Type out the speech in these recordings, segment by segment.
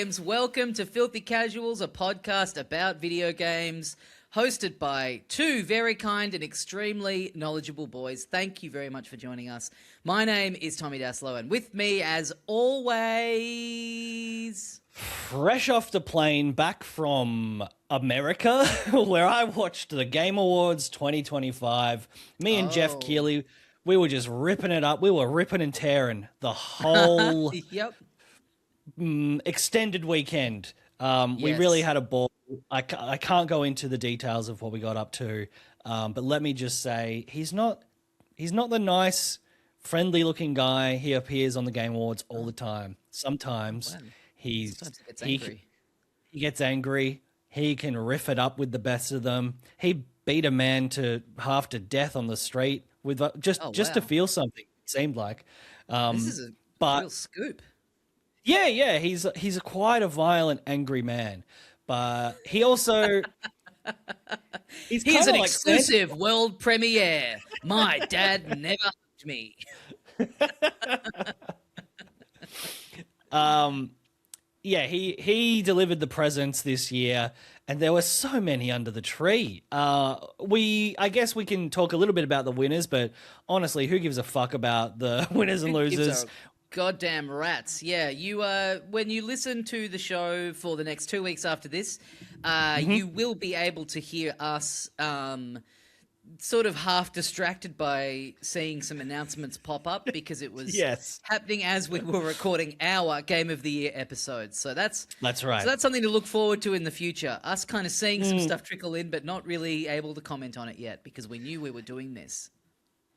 games. Welcome to Filthy Casuals, a podcast about video games, hosted by two very kind and extremely knowledgeable boys. Thank you very much for joining us. My name is Tommy Daslow, and with me, as always... Fresh off the plane back from America, where I watched the Game Awards 2025. Me and Jeff Keighley, we were just ripping it up. We were ripping and tearing the whole extended weekend. We really had a ball. I can't go into the details of what we got up to, but let me just say he's not the nice, friendly-looking guy he appears on the Game Awards all the time. Sometimes he gets angry. He can riff it up with the best of them. He beat a man to half to death on the street with just to feel something. It seemed like this is a real scoop. Yeah, he's quite a violent, angry man, but he also he's an like exclusive world premiere. My dad never hugged me. Yeah, he delivered the presents this year, and there were so many under the tree. I guess we can talk a little bit about the winners, but honestly, who gives a fuck about the winners and losers? Goddamn rats. Yeah, you when you listen to the show for the next 2 weeks after this, you will be able to hear us sort of half distracted by seeing some announcements pop up because it was happening as we were recording our Game of the Year episodes. So that's right. So that's something to look forward to in the future. Us kind of seeing some stuff trickle in, but not really able to comment on it yet because we knew we were doing this.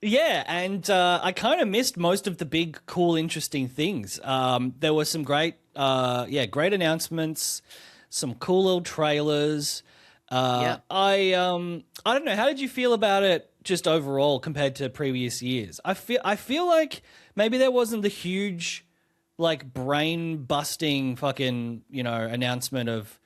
Yeah, and I kind of missed most of the big, cool, interesting things. There were some great announcements, some cool little trailers. I don't know. How did you feel about it just overall compared to previous years? I feel like maybe there wasn't the huge, like, brain-busting fucking, announcement of,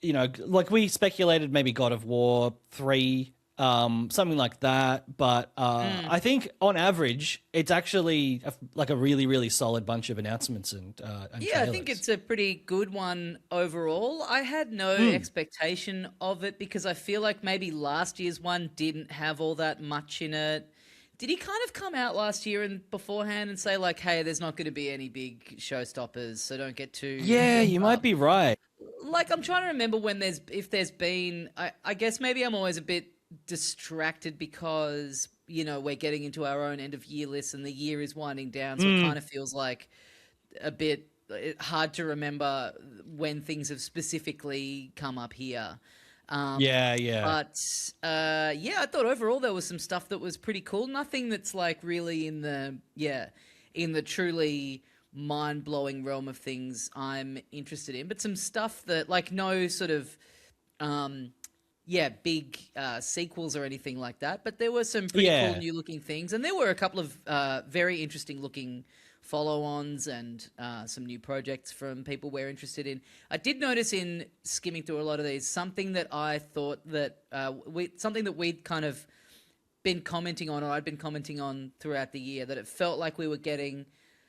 like we speculated maybe God of War 3, something like that. But I think on average, it's actually a really, really solid bunch of announcements and yeah, trailers. I think it's a pretty good one overall. I had no expectation of it because I feel like maybe last year's one didn't have all that much in it. Did he kind of come out last year and beforehand and say like, hey, there's not going to be any big showstoppers, so don't get too... Yeah, you might be right. Like, I'm trying to remember if there's been... I guess maybe I'm always a bit distracted because we're getting into our own end of year lists and the year is winding down, so it kind of feels like a bit hard to remember when things have specifically come up here. But I thought overall there was some stuff that was pretty cool. Nothing that's like really in the truly mind-blowing realm of things I'm interested in, but some stuff that like no sort of big sequels or anything like that, but there were some pretty cool new-looking things, and there were a couple of very interesting-looking follow-ons and some new projects from people we're interested in. I did notice in skimming through a lot of these, something that I thought that something that we'd kind of been commenting on, or I'd been commenting on throughout the year, that it felt like we were getting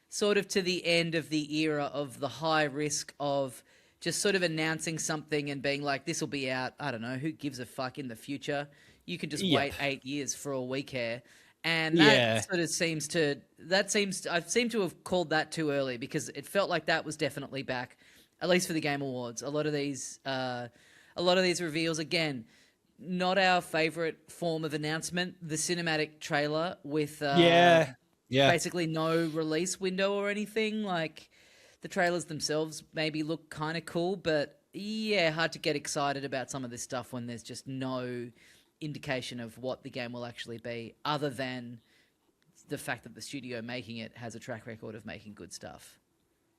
sort of to the end of the era of the high risk of just sort of announcing something and being like, this will be out, I don't know, who gives a fuck in the future? You could just wait 8 years for all we care. And that sort of I seem to have called that too early because it felt like that was definitely back, at least for the Game Awards. A lot of these reveals, again, not our favorite form of announcement. The cinematic trailer with basically no release window or anything. Like, the trailers themselves maybe look kind of cool, but hard to get excited about some of this stuff when there's just no indication of what the game will actually be, other than the fact that the studio making it has a track record of making good stuff.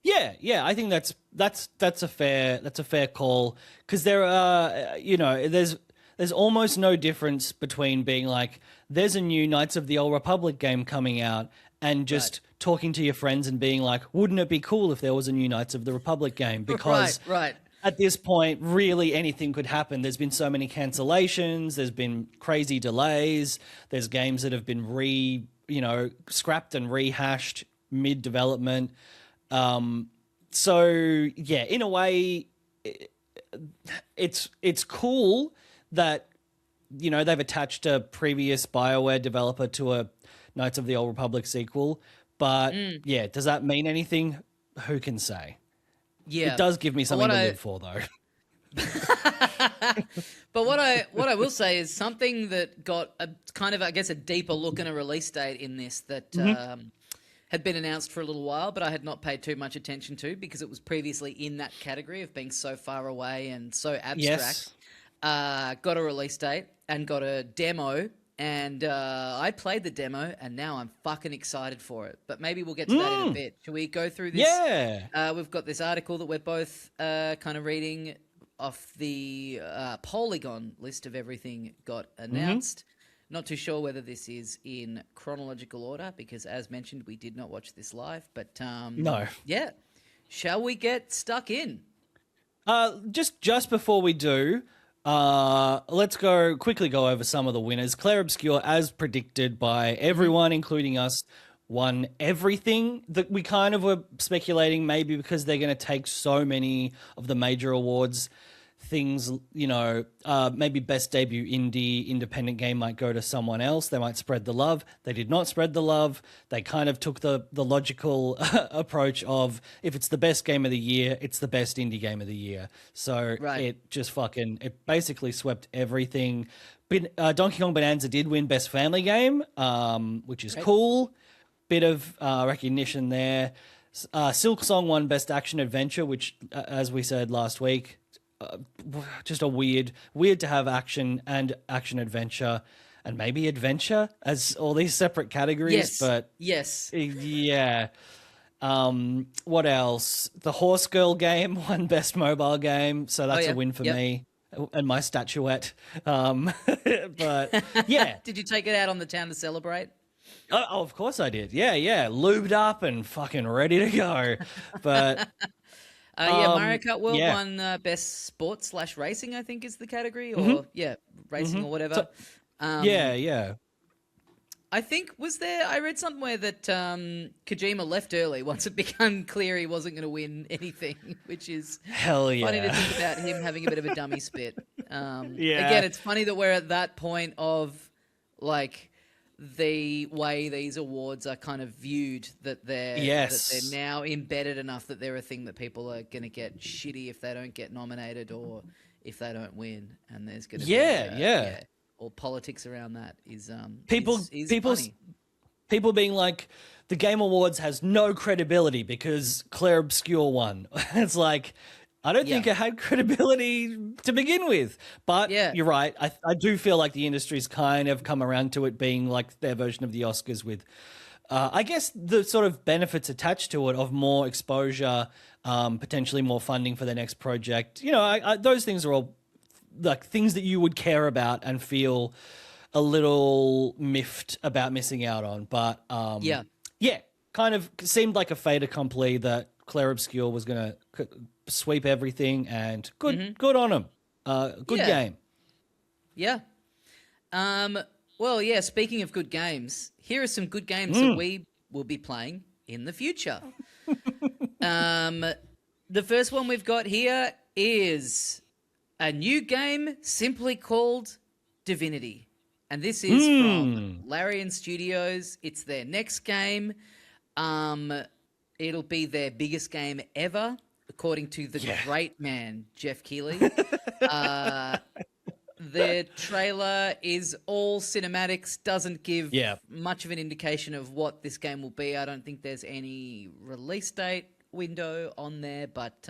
Yeah, I think that's a fair call, because there are there's almost no difference between being like, there's a new Knights of the Old Republic game coming out, and just talking to your friends and being like, wouldn't it be cool if there was a new Knights of the Republic game? Because at this point, really anything could happen. There's been so many cancellations. There's been crazy delays. There's games that have been scrapped and rehashed mid-development. So yeah, in a way, it's cool that they've attached a previous BioWare developer to a Knights of the Old Republic sequel, but yeah, does that mean anything? Who can say? It Yeah. does give me something to live for, though. But what I will say is something that got a kind of, I guess, a deeper look and a release date in this that had been announced for a little while, but I had not paid too much attention to because it was previously in that category of being so far away and so abstract. Yes. Got a release date and got a demo, and I played the demo, and now I'm fucking excited for it. But maybe we'll get to that in a bit. Shall we go through this? Yeah. We've got this article that we're both kind of reading off the Polygon list of everything got announced. Not too sure whether this is in chronological order because, as mentioned, we did not watch this live. But No. Yeah, shall we get stuck in? Just before we do, let's quickly go over some of the winners. Claire Obscure, as predicted by everyone, including us, won everything that we kind of were speculating, maybe because they're going to take so many of the major awards. Things, maybe best debut indie independent game might go to someone else. They might spread the love. They did not spread the love. They kind of took the logical approach of if it's the best game of the year, it's the best indie game of the year. So it basically swept everything. Donkey Kong Bonanza did win best family game, which is cool. Bit of recognition there. Silk Song won best action adventure, which, as we said last week, just a weird to have action and action adventure and maybe adventure as all these separate categories. Yes. But yeah. What else? The Horse Girl game won best mobile game, so that's a win for me and my statuette. But yeah. Did you take it out on the town to celebrate? Oh, of course I did. Yeah. Lubed up and fucking ready to go. But Mario Kart World won best sports / racing, I think is the category, or racing or whatever. Yeah. I think I read somewhere that Kojima left early once it became clear he wasn't going to win anything, which is hell yeah. Funny to think about him having a bit of a dummy spit. Yeah. Again, it's funny that we're at that point of like the way these awards are kind of viewed, that they're now embedded enough that they're a thing that people are going to get shitty if they don't get nominated or if they don't win, and there's going to be or politics around that is people being like, the Game Awards has no credibility because Claire Obscure won. It's like, I don't think it had credibility to begin with. But you're right. I do feel like the industry's kind of come around to it being like their version of the Oscars with, I guess, the sort of benefits attached to it of more exposure, potentially more funding for the next project. Those things are all like things that you would care about and feel a little miffed about missing out on. But kind of seemed like a fait accompli that Claire Obscure was going to sweep everything, and good on him. Good game. Yeah. Well, yeah, speaking of good games, here are some good games that we will be playing in the future. The first one we've got here is a new game simply called Divinity. And this is from Larian Studios. It's their next game. It'll be their biggest game ever, according to the great man, Jeff Keighley. The trailer is all cinematics, doesn't give much of an indication of what this game will be. I don't think there's any release date window on there, but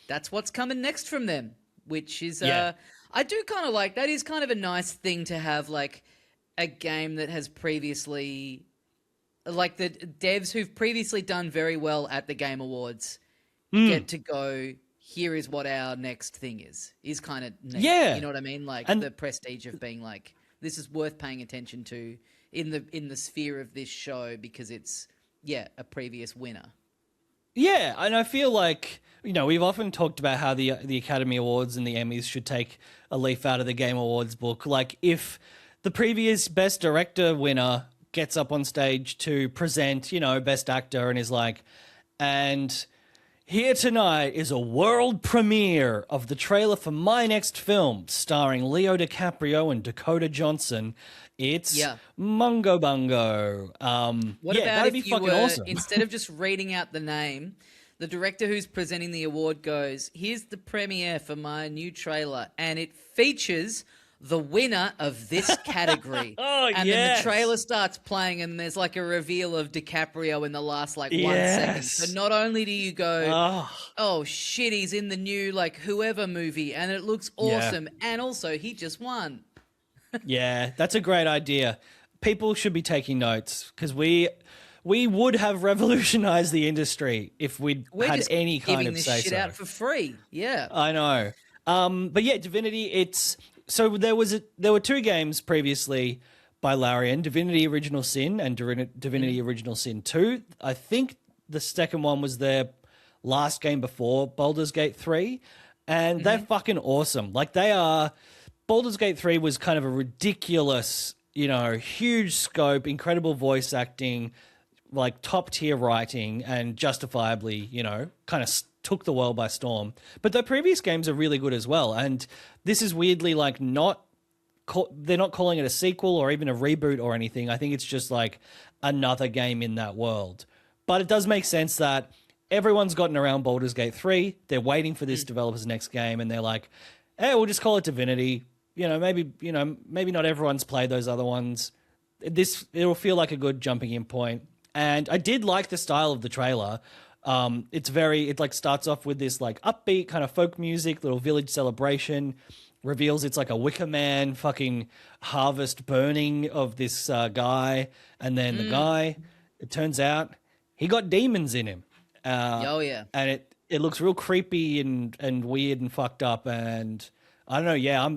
that's what's coming next from them, which is I do kind of like that. Is kind of a nice thing to have, like a game that has previously, like the devs who've previously done very well at the Game Awards get to go, here is what our next thing is kind of neat. You know what I mean? Like the prestige of being like, this is worth paying attention to in the sphere of this show because it's a previous winner. Yeah, and I feel like, we've often talked about how the Academy Awards and the Emmys should take a leaf out of the Game Awards book. Like, if the previous Best Director winner gets up on stage to present, Best Actor and is like, and Here tonight is a world premiere of the trailer for my next film, starring Leo DiCaprio and Dakota Johnson. It's Mungo Bungo. What about that'd be if you fucking were, awesome. instead of just reading out the name, the director who's presenting the award goes, "Here's the premiere for my new trailer, and it features the winner of this category." And then the trailer starts playing, and there's like a reveal of DiCaprio in the last 1 second. So not only do you go, oh shit, he's in the new like whoever movie, and it looks awesome, and also he just won. Yeah, that's a great idea. People should be taking notes because we would have revolutionized the industry if we'd had any kind of say-so. Giving this shit out for free. Yeah, I know. But yeah, Divinity. There were two games previously by Larian: Divinity: Original Sin and Divinity: Original Sin 2. I think the second one was their last game before Baldur's Gate 3, and they're fucking awesome. Like they are. Baldur's Gate 3 was kind of a ridiculous, huge scope, incredible voice acting, like top tier writing, and justifiably, kind of took the world by storm. But the previous games are really good as well. And this is weirdly like they're not calling it a sequel or even a reboot or anything. I think it's just like another game in that world. But it does make sense that everyone's gotten around Baldur's Gate 3. They're waiting for this developer's next game, and they're like, hey, we'll just call it Divinity. Maybe not everyone's played those other ones. It'll feel like a good jumping in point. And I did like the style of the trailer. It like starts off with this like upbeat kind of folk music, little village celebration, reveals it's like a Wicker Man fucking harvest burning of this guy. And then the guy, it turns out he got demons in him. And it looks real creepy and weird and fucked up. And I don't know. Yeah,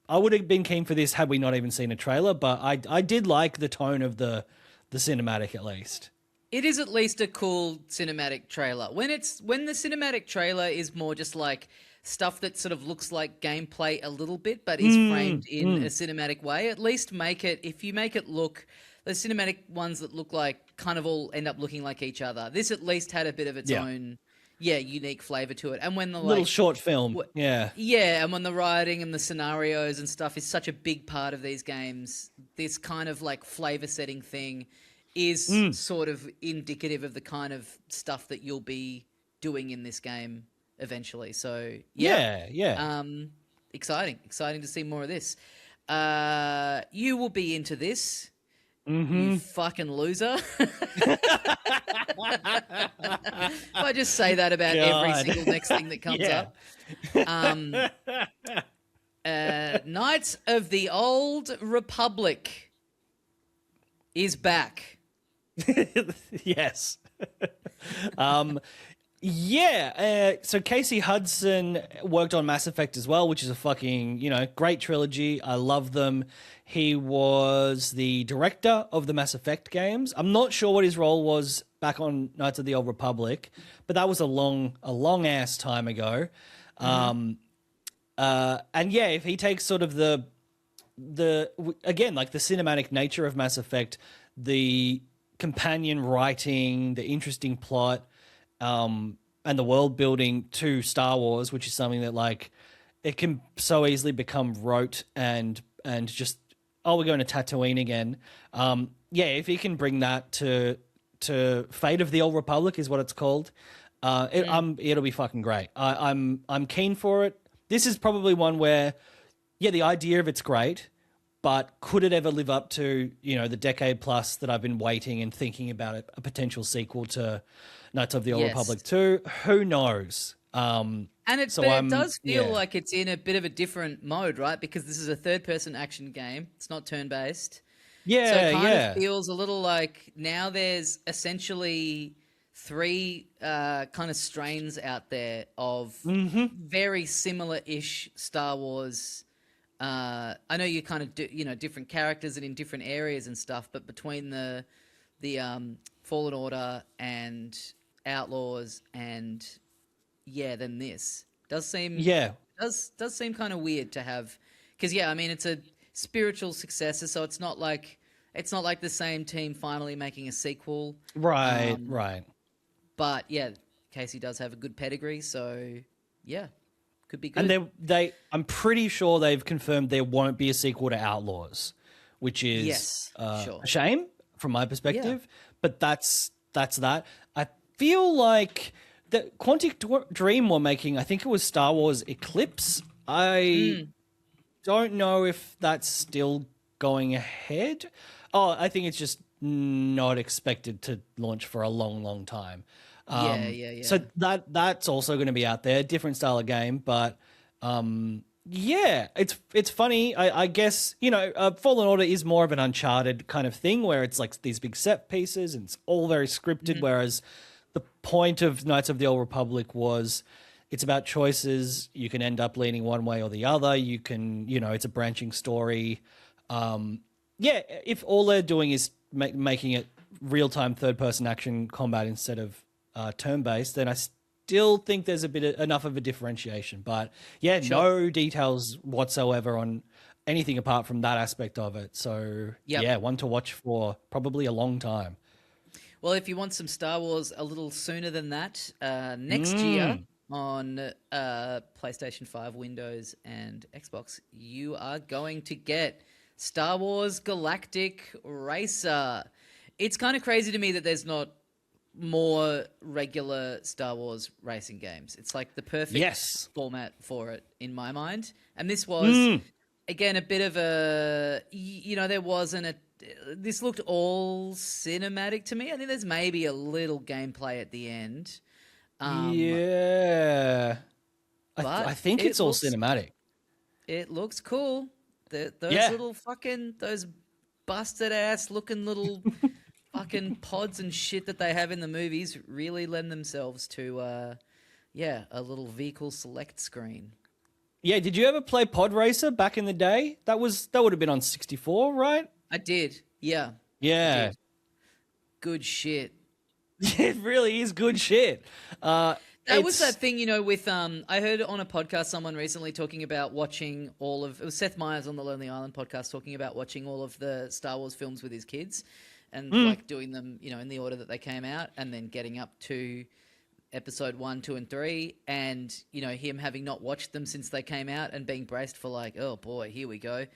I would have been keen for this had we not even seen a trailer, but I did like the tone of the cinematic at least. It is at least a cool cinematic trailer. When the cinematic trailer is more just like stuff that sort of looks like gameplay a little bit, but is framed in a cinematic way, at least if you make it look, the cinematic ones that look like kind of all end up looking like each other. This at least had a bit of its own unique flavor to it. And when the little short film, and when the writing and the scenarios and stuff is such a big part of these games, this kind of like flavor setting thing is sort of indicative of the kind of stuff that you'll be doing in this game eventually. So exciting to see more of this. You will be into this. You fucking loser. I just say that about every single next thing that comes up. Knights of the Old Republic is back. Yes. So Casey Hudson worked on Mass Effect as well, which is a fucking, great trilogy. I love them. He was the director of the Mass Effect games. I'm not sure what his role was back on Knights of the Old Republic, but that was a long ass time ago. And if he takes sort of the again, like the cinematic nature of Mass Effect, the companion writing, the interesting plot, and the world building to Star Wars, which is something that like it can so easily become rote and just, we're going to Tatooine again. If he can bring that to Fate of the Old Republic is what it's called. It'll be fucking great. I'm keen for it. This is probably one where, the idea of it's great, but could it ever live up to, the decade plus that I've been waiting and thinking about a potential sequel to Knights of the Old Republic 2? Who knows? And it does feel like it's in a bit of a different mode, right? Because this is a third-person action game. It's not turn-based. Yeah, so it kind of feels a little like now there's essentially three kind of strains out there of very similar-ish Star Wars. I know you kind of do, different characters and in different areas and stuff, but between the Fallen Order and Outlaws and then this does seem does seem kind of weird to have, because it's a spiritual successor, so it's not like the same team finally making a sequel, right. But Casey does have a good pedigree, so yeah, could be And good. I'm pretty sure they've confirmed there won't be a sequel to Outlaws, which is Yes, a sure. shame from my Yeah. perspective. But that's that. I feel like the Dream were making. I think it was Star Wars Eclipse. I don't know if that's still going ahead. Oh, I think it's just not expected to launch for a long, long time. Yeah, yeah, So yeah. that's also going to be out there, different style of game, but yeah, it's funny. I guess Fallen Order is more of an Uncharted kind of thing where it's like these big set pieces and it's all very scripted. Whereas the point of Knights of the Old Republic was it's about choices. You can end up leaning one way or the other. You can, it's a branching story. Yeah, if all they're doing is making it real time third person action combat instead of turn based, then I still think there's enough of a differentiation. But yeah, Sure. no details whatsoever on anything apart from that aspect of it. So Yep. yeah, one to watch for probably a long time. Well, if you want some Star Wars a little sooner than that, next year on PlayStation 5, Windows, and Xbox, you are going to get Star Wars Galactic Racer. It's kind of crazy to me that there's not more regular Star Wars racing games. It's like the perfect Yes. format for it in my mind. And this was, again, a bit of there wasn't a. This looked all cinematic to me. I think there's maybe a little gameplay at the end. Yeah. But I think it's all cinematic. It looks cool. Those Yeah. little those busted ass looking little fucking pods and shit that they have in the movies really lend themselves to, a little vehicle select screen. Yeah, did you ever play Pod Racer back in the day? That would have been on 64, right? I did. Yeah. I Yeah. did. Good shit. It really is good shit. That was that thing, with I heard on a podcast someone recently talking about watching it was Seth Meyers on the Lonely Island podcast talking about watching all of the Star Wars films with his kids and like doing them, in the order that they came out and then getting up to episode 1, 2, and 3 and, him having not watched them since they came out and being braced for like, oh boy, here we go.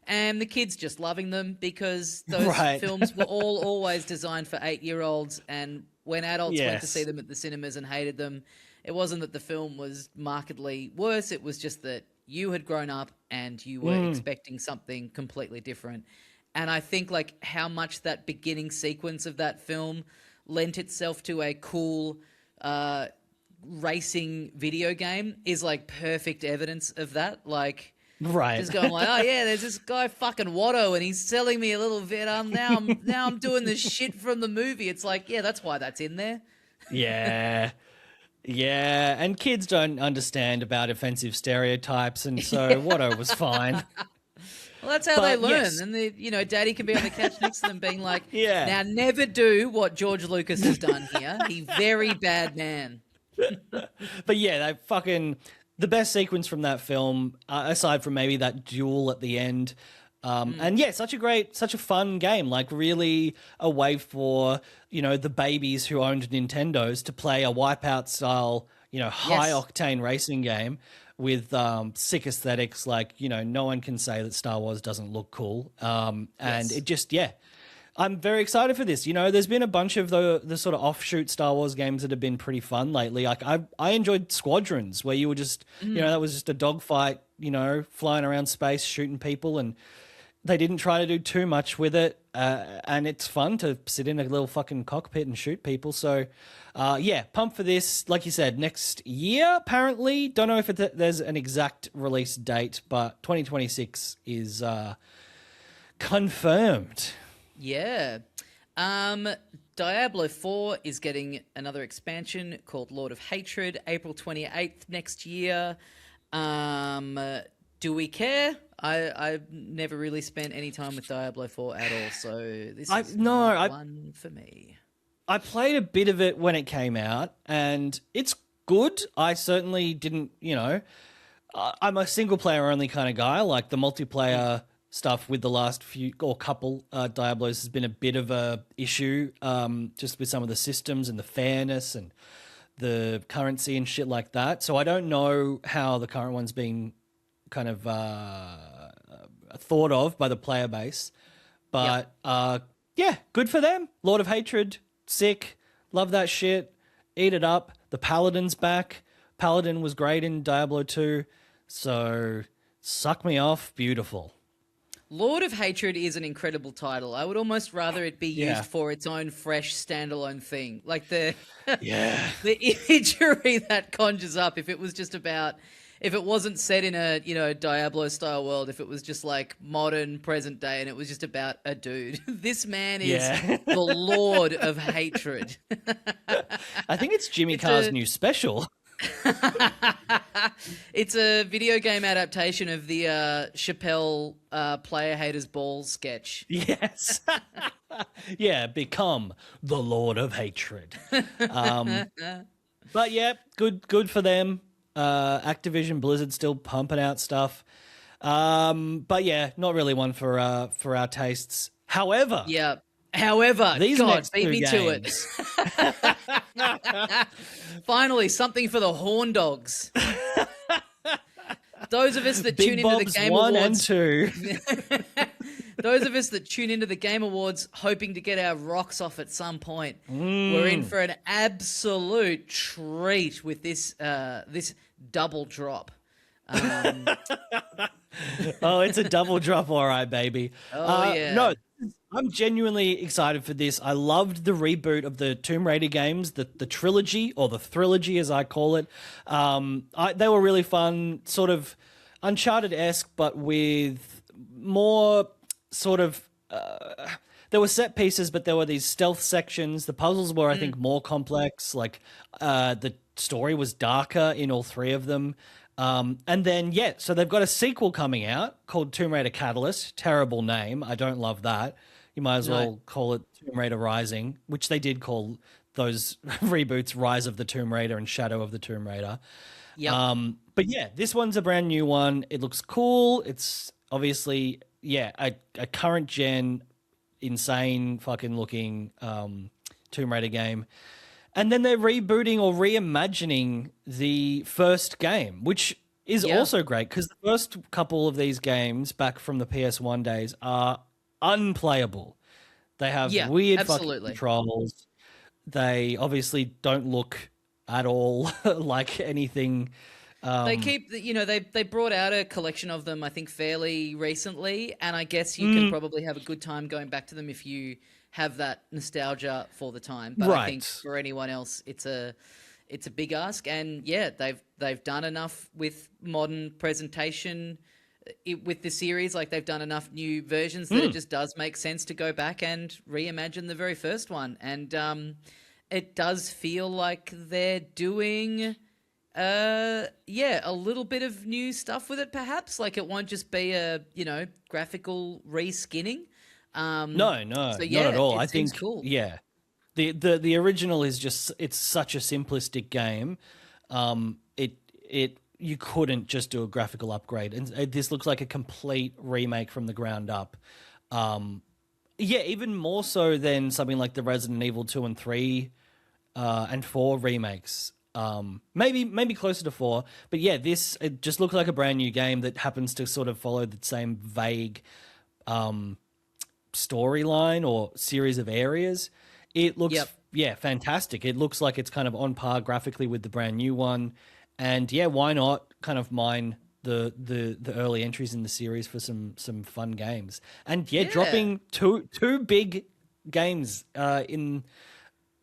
And the kids just loving them because those films were always designed for 8-year-olds. And when adults went to see them at the cinemas and hated them, it wasn't that the film was markedly worse. It was just that you had grown up and you were expecting something completely different. And I think like how much that beginning sequence of that film lent itself to a cool racing video game is like perfect evidence of that. Like, just going like, oh yeah, there's this guy fucking Watto, and he's selling me a little bit. Now I'm doing the shit from the movie. It's like, yeah, that's why that's in there. Yeah. Yeah, and kids don't understand about offensive stereotypes, and so Watto was fine. Well, that's how they learn. Yes. And Daddy can be on the couch next to them, being like, Yeah. now never do what George Lucas has done here. He very bad man. But yeah, the best sequence from that film, aside from maybe that duel at the end. And yeah, such a fun game, like really a way for, the babies who owned Nintendos to play a Wipeout style, high octane racing game with sick aesthetics. Like, no one can say that Star Wars doesn't look cool. And it just, I'm very excited for this. There's been a bunch of the sort of offshoot Star Wars games that have been pretty fun lately. Like I enjoyed Squadrons, where you were just, that was just a dogfight, flying around space, shooting people, and they didn't try to do too much with it. And it's fun to sit in a little fucking cockpit and shoot people. So, pumped for this. Like you said, next year, apparently. Don't know if there's an exact release date, but 2026 is confirmed. Yeah. Diablo 4 is getting another expansion called Lord of Hatred, April 28th next year. Do we care? I've never really spent any time with Diablo 4 at all, so this is not one for me. I played a bit of it when it came out, and it's good. I certainly didn't, I'm a single-player only kind of guy. Like the multiplayer stuff with the last few or couple Diablos has been a bit of a issue, just with some of the systems and the fairness and the currency and shit like that. So I don't know how the current one's being kind of thought of by the player base. But yeah, good for them. Lord of Hatred, sick. Love that shit. Eat it up. The Paladin's back. Paladin was great in Diablo 2. So suck me off. Beautiful. Lord of Hatred is an incredible title. I would almost rather it be used for its own fresh standalone thing. Like the the imagery that conjures up, if it was just about, if it wasn't set in a, Diablo style world, if it was just like modern present day and it was just about a dude. This man is the Lord of Hatred. I think it's Jimmy Carr's new special. It's a video game adaptation of the Chappelle Player Haters Ball sketch. Yes. Yeah, become the Lord of Hatred. But yeah, good for them. Activision Blizzard still pumping out stuff. But yeah, not really one for our tastes. However, these God, beat me to it. Finally, something for the horn dogs. Those of us that tune into the Game Awards 1 and 2. Those of us that tune into the Game Awards hoping to get our rocks off at some point, we're in for an absolute treat with this double drop. Oh, it's a double drop, all right, baby. No, I'm genuinely excited for this. I loved the reboot of the Tomb Raider games, the trilogy, or the thrilogy as I call it. They were really fun, sort of Uncharted-esque, but with more sort of... there were set pieces, but there were these stealth sections. The puzzles were, I think, more complex. Like, the story was darker in all three of them. And then, so they've got a sequel coming out called Tomb Raider Catalyst. Terrible name. I don't love that. You might as well call it Tomb Raider Rising, which they did call those reboots Rise of the Tomb Raider and Shadow of the Tomb Raider. Yep. But yeah, this one's a brand new one. It looks cool. It's obviously, a current gen, insane fucking looking Tomb Raider game. And then they're rebooting or reimagining the first game, which is also great because the first couple of these games back from the PS1 days are unplayable. They have weird fucking controls. They obviously don't look at all like anything. They keep, they brought out a collection of them, I think, fairly recently, and I guess you can probably have a good time going back to them if you have that nostalgia for the time. But I think for anyone else, it's a big ask. And they've done enough with modern presentation with the series. Like, they've done enough new versions that it just does make sense to go back and reimagine the very first one. And it does feel like they're doing a little bit of new stuff with it, perhaps. Like, it won't just be a graphical reskinning. No, not at all. I think cool. The original is just, it's such a simplistic game. You couldn't just do a graphical upgrade, and this looks like a complete remake from the ground up. Even more so than something like the Resident Evil 2 and 3 and 4 remakes. Maybe closer to 4, but it just looks like a brand new game that happens to sort of follow the same vague storyline or series of areas. It looks fantastic. It looks like it's kind of on par graphically with the brand new one, and why not kind of mine the early entries in the series for some fun games. And dropping two big games in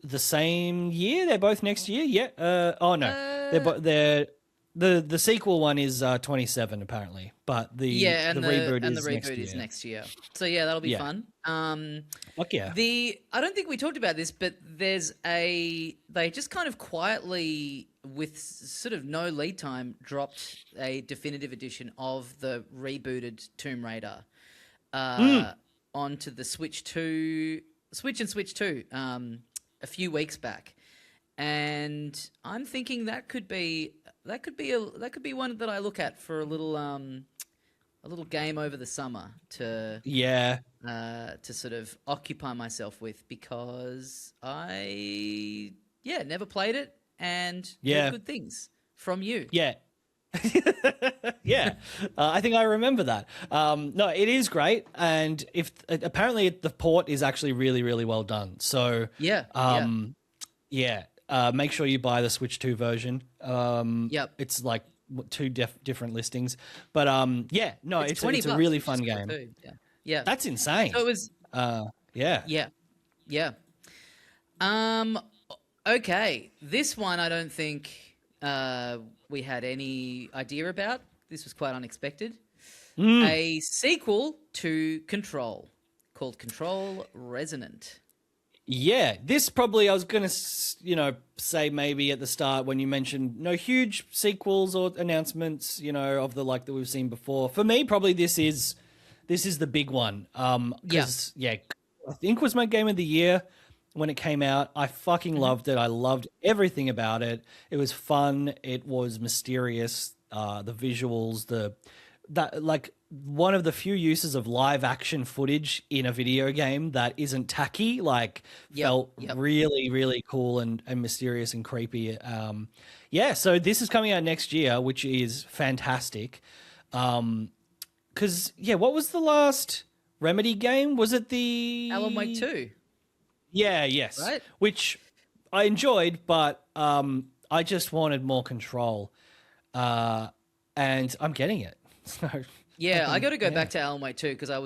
the same year. They're both next year. They're the sequel one is 27 apparently, but the reboot is next year. So that'll be fun. Fuck yeah. I don't think we talked about this, but they just kind of quietly, with sort of no lead time, dropped a definitive edition of the rebooted Tomb Raider onto the Switch and Switch 2 a few weeks back. And I'm thinking that could be one that I look at for a little game over the summer to sort of occupy myself with, because I never played it, and heard Yeah. good things from you. Yeah. Yeah, I think I remember that. No, it is great, and if apparently the port is actually really, really well done. So, Yeah, yeah, make sure you buy the Switch 2 version. yep. It's like two different listings, but yeah, no, It's it's 20 a bucks, really which is fun cool game. too. Yeah, yeah. That's insane. So it was, Yeah. yeah, yeah. Um, okay. This one I don't think we had any idea about. This was quite unexpected. A sequel to Control called Control Resonant. Yeah, this probably I was gonna, say maybe at the start when you mentioned no huge sequels or announcements, of the like that we've seen before. For me, probably this is the big one. Because I think was my game of the year when it came out. I fucking loved it. I loved everything about it. It was fun. It was mysterious. The visuals, that like one of the few uses of live action footage in a video game that isn't tacky, like felt really, really cool and mysterious and creepy. So this is coming out next year, which is fantastic. Because what was the last Remedy game? Was it the Alan Wake 2, Yeah, yes. right? Which I enjoyed, but I just wanted more control. And I'm getting it. So Yeah, I got to go back to Alan Wake 2 because I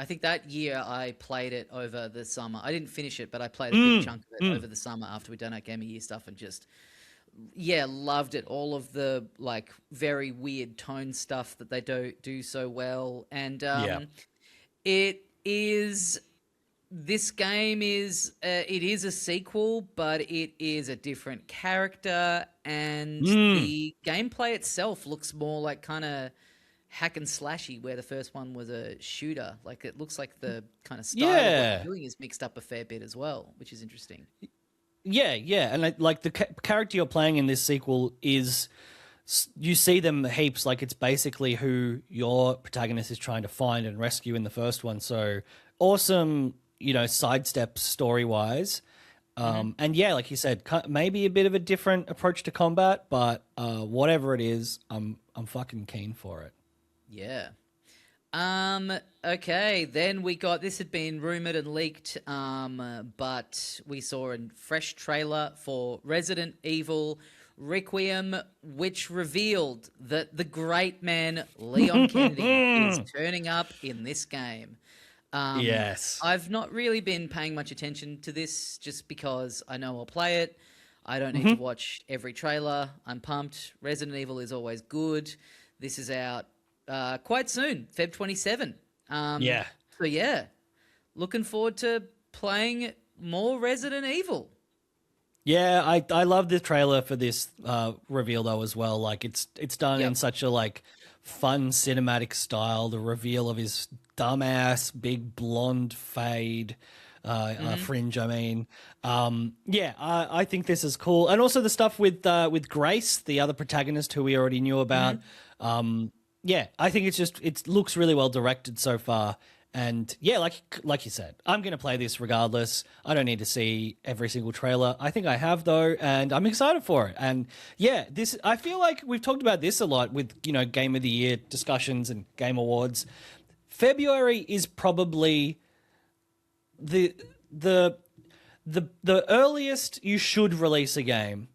think that year I played it over the summer. I didn't finish it, but I played a big chunk of it over the summer after we'd done our Game of Year stuff and just, loved it. All of the like very weird tone stuff that they do so well. And this game is it is a sequel, but it is a different character, and the gameplay itself looks more like kind of hack and slashy, where the first one was a shooter. Like it looks like the kind of style of what you're doing is mixed up a fair bit as well, which is interesting. Yeah, and like the character you're playing in this sequel is, you see them heaps, like it's basically who your protagonist is trying to find and rescue in the first one. So awesome, sidesteps story-wise. And like you said, maybe a bit of a different approach to combat, but whatever it is, I'm fucking keen for it. Yeah. Okay, then we got, this had been rumored and leaked, but we saw a fresh trailer for Resident Evil Requiem, which revealed that the great man Leon Kennedy is turning up in this game. Yes. I've not really been paying much attention to this just because I know I'll play it. I don't need to watch every trailer. I'm pumped. Resident Evil is always good. This is out quite soon, Feb 27. So looking forward to playing more Resident Evil. Yeah, I love the trailer for this reveal though as well. Like it's done in such a like fun cinematic style. The reveal of his dumbass big blonde fade fringe. I mean, I think this is cool, and also the stuff with Grace, the other protagonist who we already knew about. I think it looks really well directed so far. And like you said, I'm going to play this regardless. I don't need to see every single trailer. I think I have though, and I'm excited for it. And I feel like we've talked about this a lot with, Game of the Year discussions and Game Awards. February is probably the earliest you should release a game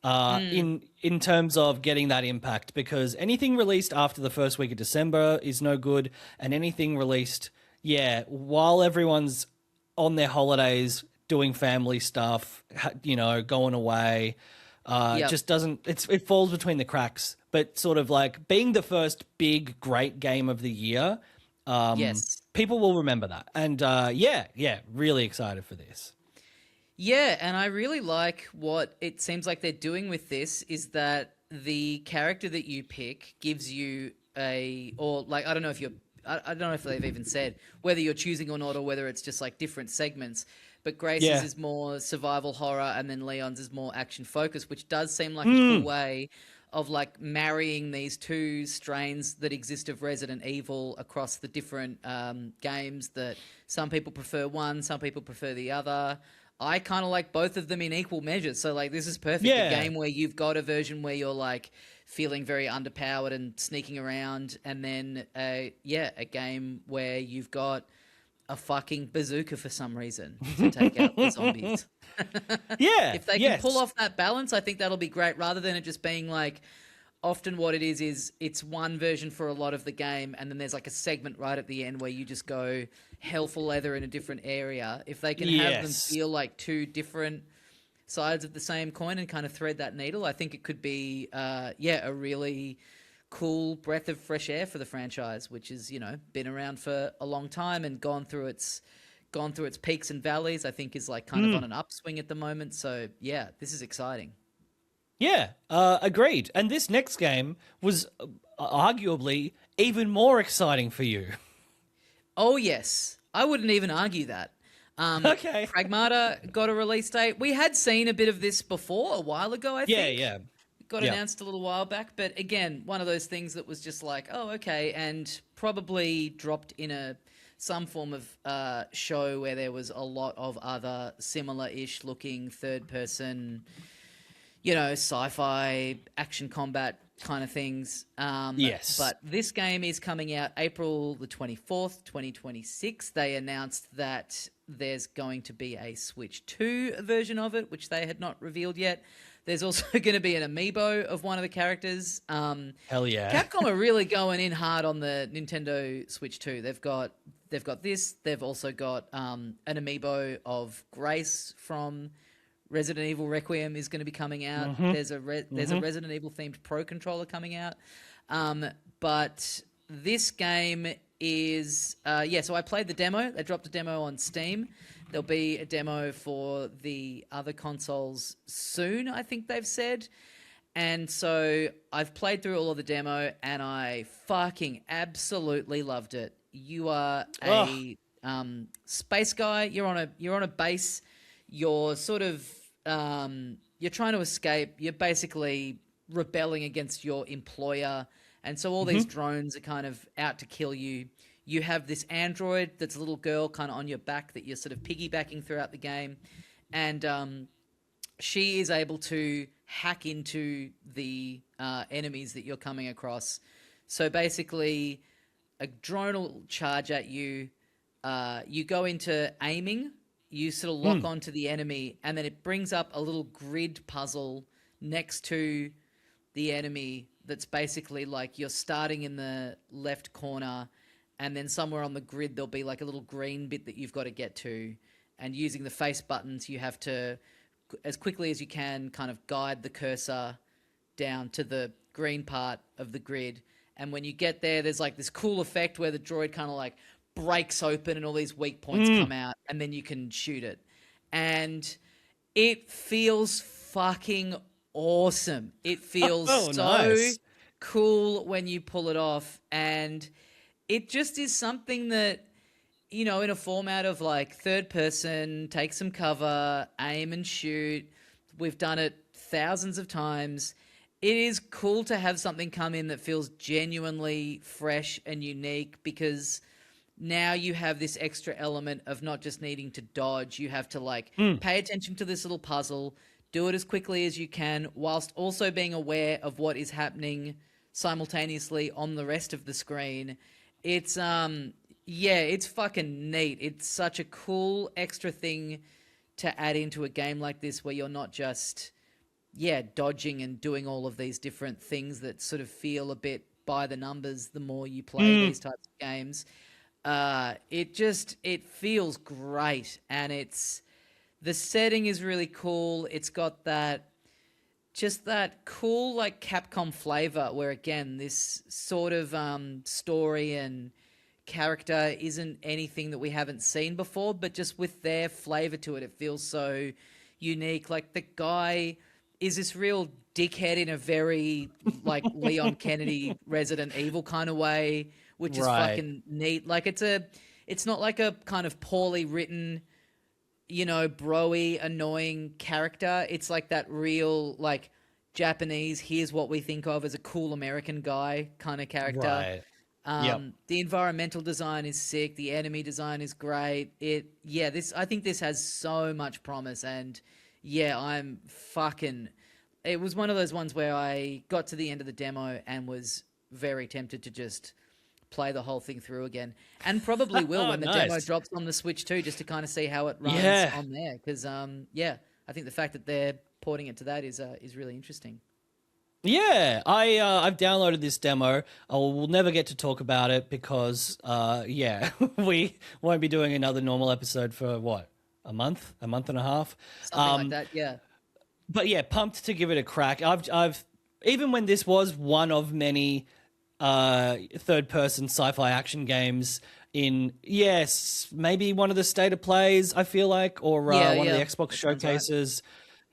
in terms of getting that impact, because anything released after the first week of December is no good, and anything released while everyone's on their holidays doing family stuff, going away, just doesn't, it falls between the cracks. But sort of like being the first big great game of the year, people will remember that. And really excited for this. Yeah, and I really like what it seems like they're doing with this is that the character that you pick gives you I don't know if they've even said whether you're choosing or not, or whether it's just like different segments. But Grace's is more survival horror, and then Leon's is more action focused, which does seem like a cool way of like marrying these two strains that exist of Resident Evil across the different games. That some people prefer one, some people prefer the other. I kind of like both of them in equal measures. So like this is perfect. A Yeah. game where you've got a version where you're like feeling very underpowered and sneaking around, and then a game where you've got a fucking bazooka for some reason to take out the zombies. Yeah. If they can pull Yes. off that balance, I think that'll be great, rather than it just being like often what it is it's one version for a lot of the game, and then there's like a segment right at the end where you just go hell for leather in a different area. If they can have them Yes. feel like two different sides of the same coin and kind of thread that needle, I think it could be a really cool breath of fresh air for the franchise, which has, been around for a long time and gone through its peaks and valleys. I think is like kind of on an upswing at the moment. So yeah, this is exciting. Yeah, agreed. And this next game was arguably even more exciting for you. Oh yes, I wouldn't even argue that. Okay. Pragmata got a release date. We had seen a bit of this before a while ago, I Yeah, think. yeah. It got Yeah. announced a little while back, but again, one of those things that was just like, oh, okay, and probably dropped in some form of show where there was a lot of other similar-ish looking third-person, sci-fi action combat kind of things. Yes. But this game is coming out April the 24th, 2026. They announced that there's going to be a Switch 2 version of it, which they had not revealed yet. There's also going to be an amiibo of one of the characters. Hell yeah. Capcom are really going in hard on the Nintendo Switch 2. They've got this. They've also got an amiibo of Grace from Resident Evil Requiem is going to be coming out. There's a Resident Evil themed Pro controller coming out. But this game is so I played the demo. They dropped a demo on Steam. There'll be a demo for the other consoles soon, I think they've said. And so I've played through all of the demo and I fucking absolutely loved it. You are a space guy. You're on a base. You're sort of you're trying to escape. You're basically rebelling against your employer, and so all these drones are kind of out to kill you. You have this android that's a little girl kind of on your back that you're sort of piggybacking throughout the game, and she is able to hack into the enemies that you're coming across. So basically, a drone will charge at you. You go into aiming. You sort of lock onto the enemy, and then it brings up a little grid puzzle next to the enemy that's basically like you're starting in the left corner, and then somewhere on the grid there'll be like a little green bit that you've got to get to, and using the face buttons you have to, as quickly as you can, kind of guide the cursor down to the green part of the grid. And when you get there, there's like this cool effect where the droid kind of like breaks open and all these weak points come out, and then you can shoot it. And it feels fucking awesome. It feels Nice. cool when you pull it off. And it just is something that, in a format of like third person, take some cover, aim and shoot. We've done it thousands of times. It is cool to have something come in that feels genuinely fresh and unique, because now you have this extra element of not just needing to dodge. You have to like pay attention to this little puzzle, do it as quickly as you can, whilst also being aware of what is happening simultaneously on the rest of the screen. It's it's fucking neat. It's such a cool extra thing to add into a game like this, where you're not just dodging and doing all of these different things that sort of feel a bit by the numbers the more you play these types of games. It feels great, and the setting is really cool. It's got that cool like Capcom flavor, where again this sort of story and character isn't anything that we haven't seen before, but just with their flavor to it, it feels so unique. Like the guy is this real dickhead in a very like Leon Kennedy Resident Evil kind of way, which is fucking neat. Like it's not like a kind of poorly written, bro-y, annoying character. It's like that real like Japanese, here's what we think of as a cool American guy kind of character. Yep. The environmental design is sick. The enemy design is great. I think this has so much promise, and yeah, I'm fucking. It was one of those ones where I got to the end of the demo and was very tempted to just play the whole thing through again, and probably will when the demo Nice. drops on the Switch too, just to kind of see how it runs Yeah. on there. Because yeah, I think the fact that they're porting it to that is really interesting. Yeah, I've downloaded this demo. We'll never get to talk about it because yeah, we won't be doing another normal episode for what, a month and a half, Something like that. Yeah. but yeah, pumped to give it a crack. I've even when this was one of many third person sci-fi action games in, yes, maybe one of the state of plays, I feel like, or one of the Xbox showcases.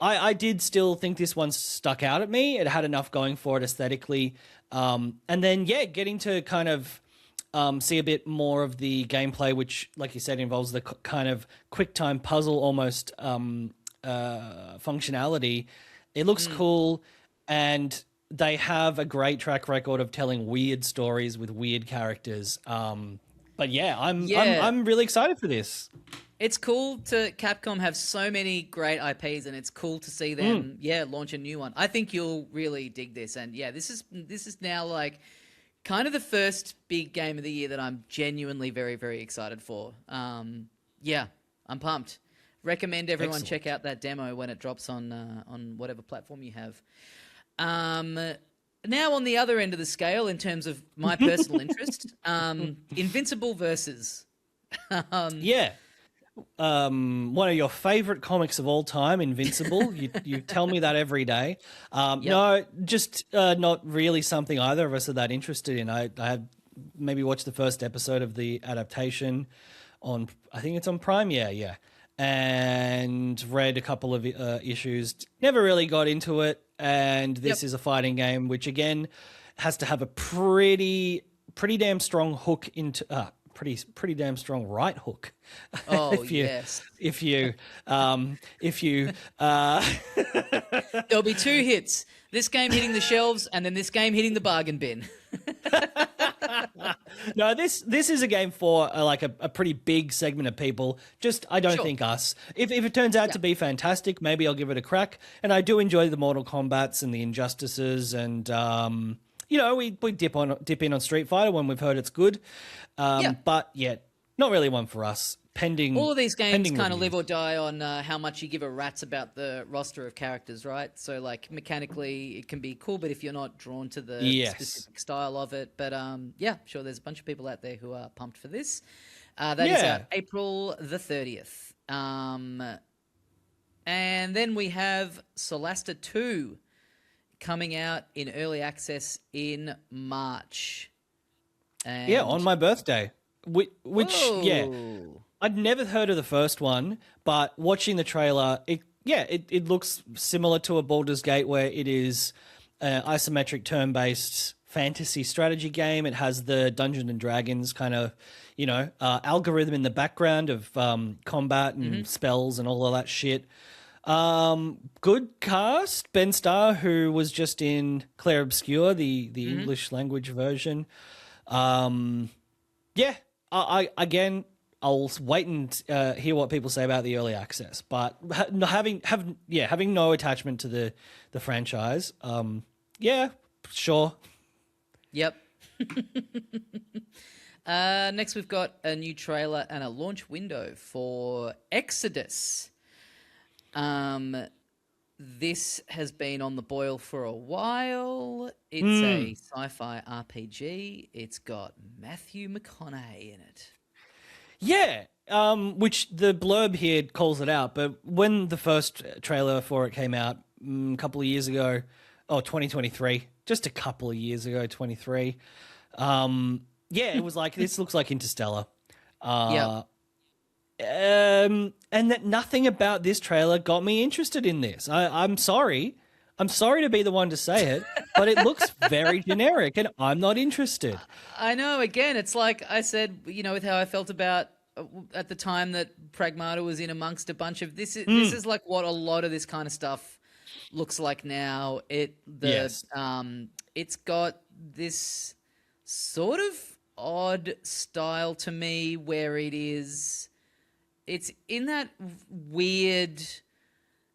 I did still think this one stuck out at me. It had enough going for it aesthetically. And then, yeah, getting to kind of see a bit more of the gameplay, which, like you said, involves the kind of quick time puzzle almost functionality. It looks cool, and they have a great track record of telling weird stories with weird characters. But yeah, I'm really excited for this. It's cool to Capcom have so many great IPs, and it's cool to see them, launch a new one. I think you'll really dig this, and yeah, this is now like kind of the first big game of the year that I'm genuinely very, very excited for. Yeah, I'm pumped. Recommend everyone check out that demo when it drops on whatever platform you have. Now on the other end of the scale, in terms of my personal interest, Invincible versus. Yeah. One of your favorite comics of all time, Invincible. You tell me that every day. No, just not really something either of us are that interested in. I had maybe watched the first episode of the adaptation on, I think it's on Prime. Yeah. And read a couple of issues. Never really got into it. And this is a fighting game, which again has to have a pretty damn strong hook into pretty damn strong right hook. Oh, if you there'll be two hits. This game hitting the shelves, and then this game hitting the bargain bin. No, this is a game for like a pretty big segment of people. Just, I don't think us. If it turns out to be fantastic, maybe I'll give it a crack. And I do enjoy the Mortal Kombats and the Injustices, and we dip in on Street Fighter when we've heard it's good. But yeah, not really one for us. All of these games kind of live or die on how much you give a rat's about the roster of characters, right? So, like, mechanically, it can be cool, but if you're not drawn to the specific style of it. But, sure, there's a bunch of people out there who are pumped for this. That is out April the 30th. And then we have Solasta 2 coming out in early access in March. And... yeah, on my birthday. Which I'd never heard of the first one, but watching the trailer, it looks similar to a Baldur's Gate, where it is an isometric turn-based fantasy strategy game. It has the Dungeons and Dragons kind of, algorithm in the background of combat and spells and all of that shit. Good cast. Ben Starr, who was just in Claire Obscure, the English language version. I'll wait and hear what people say about the early access, but having no attachment to the franchise, sure. Yep. Next, we've got a new trailer and a launch window for Exodus. This has been on the boil for a while. It's a sci-fi RPG. It's got Matthew McConaughey in it. Yeah, which the blurb here calls it out, but when the first trailer for it came out a couple of years ago, 2023, just a couple of years ago, 23, it was like, this looks like Interstellar. And that nothing about this trailer got me interested in this. I'm sorry. I'm sorry to be the one to say it, but it looks very generic, and I'm not interested. I know. Again, it's like I said, with how I felt about at the time that Pragmata was in amongst a bunch of this. This is like what a lot of this kind of stuff looks like now. It's got this sort of odd style to me where it's in that weird,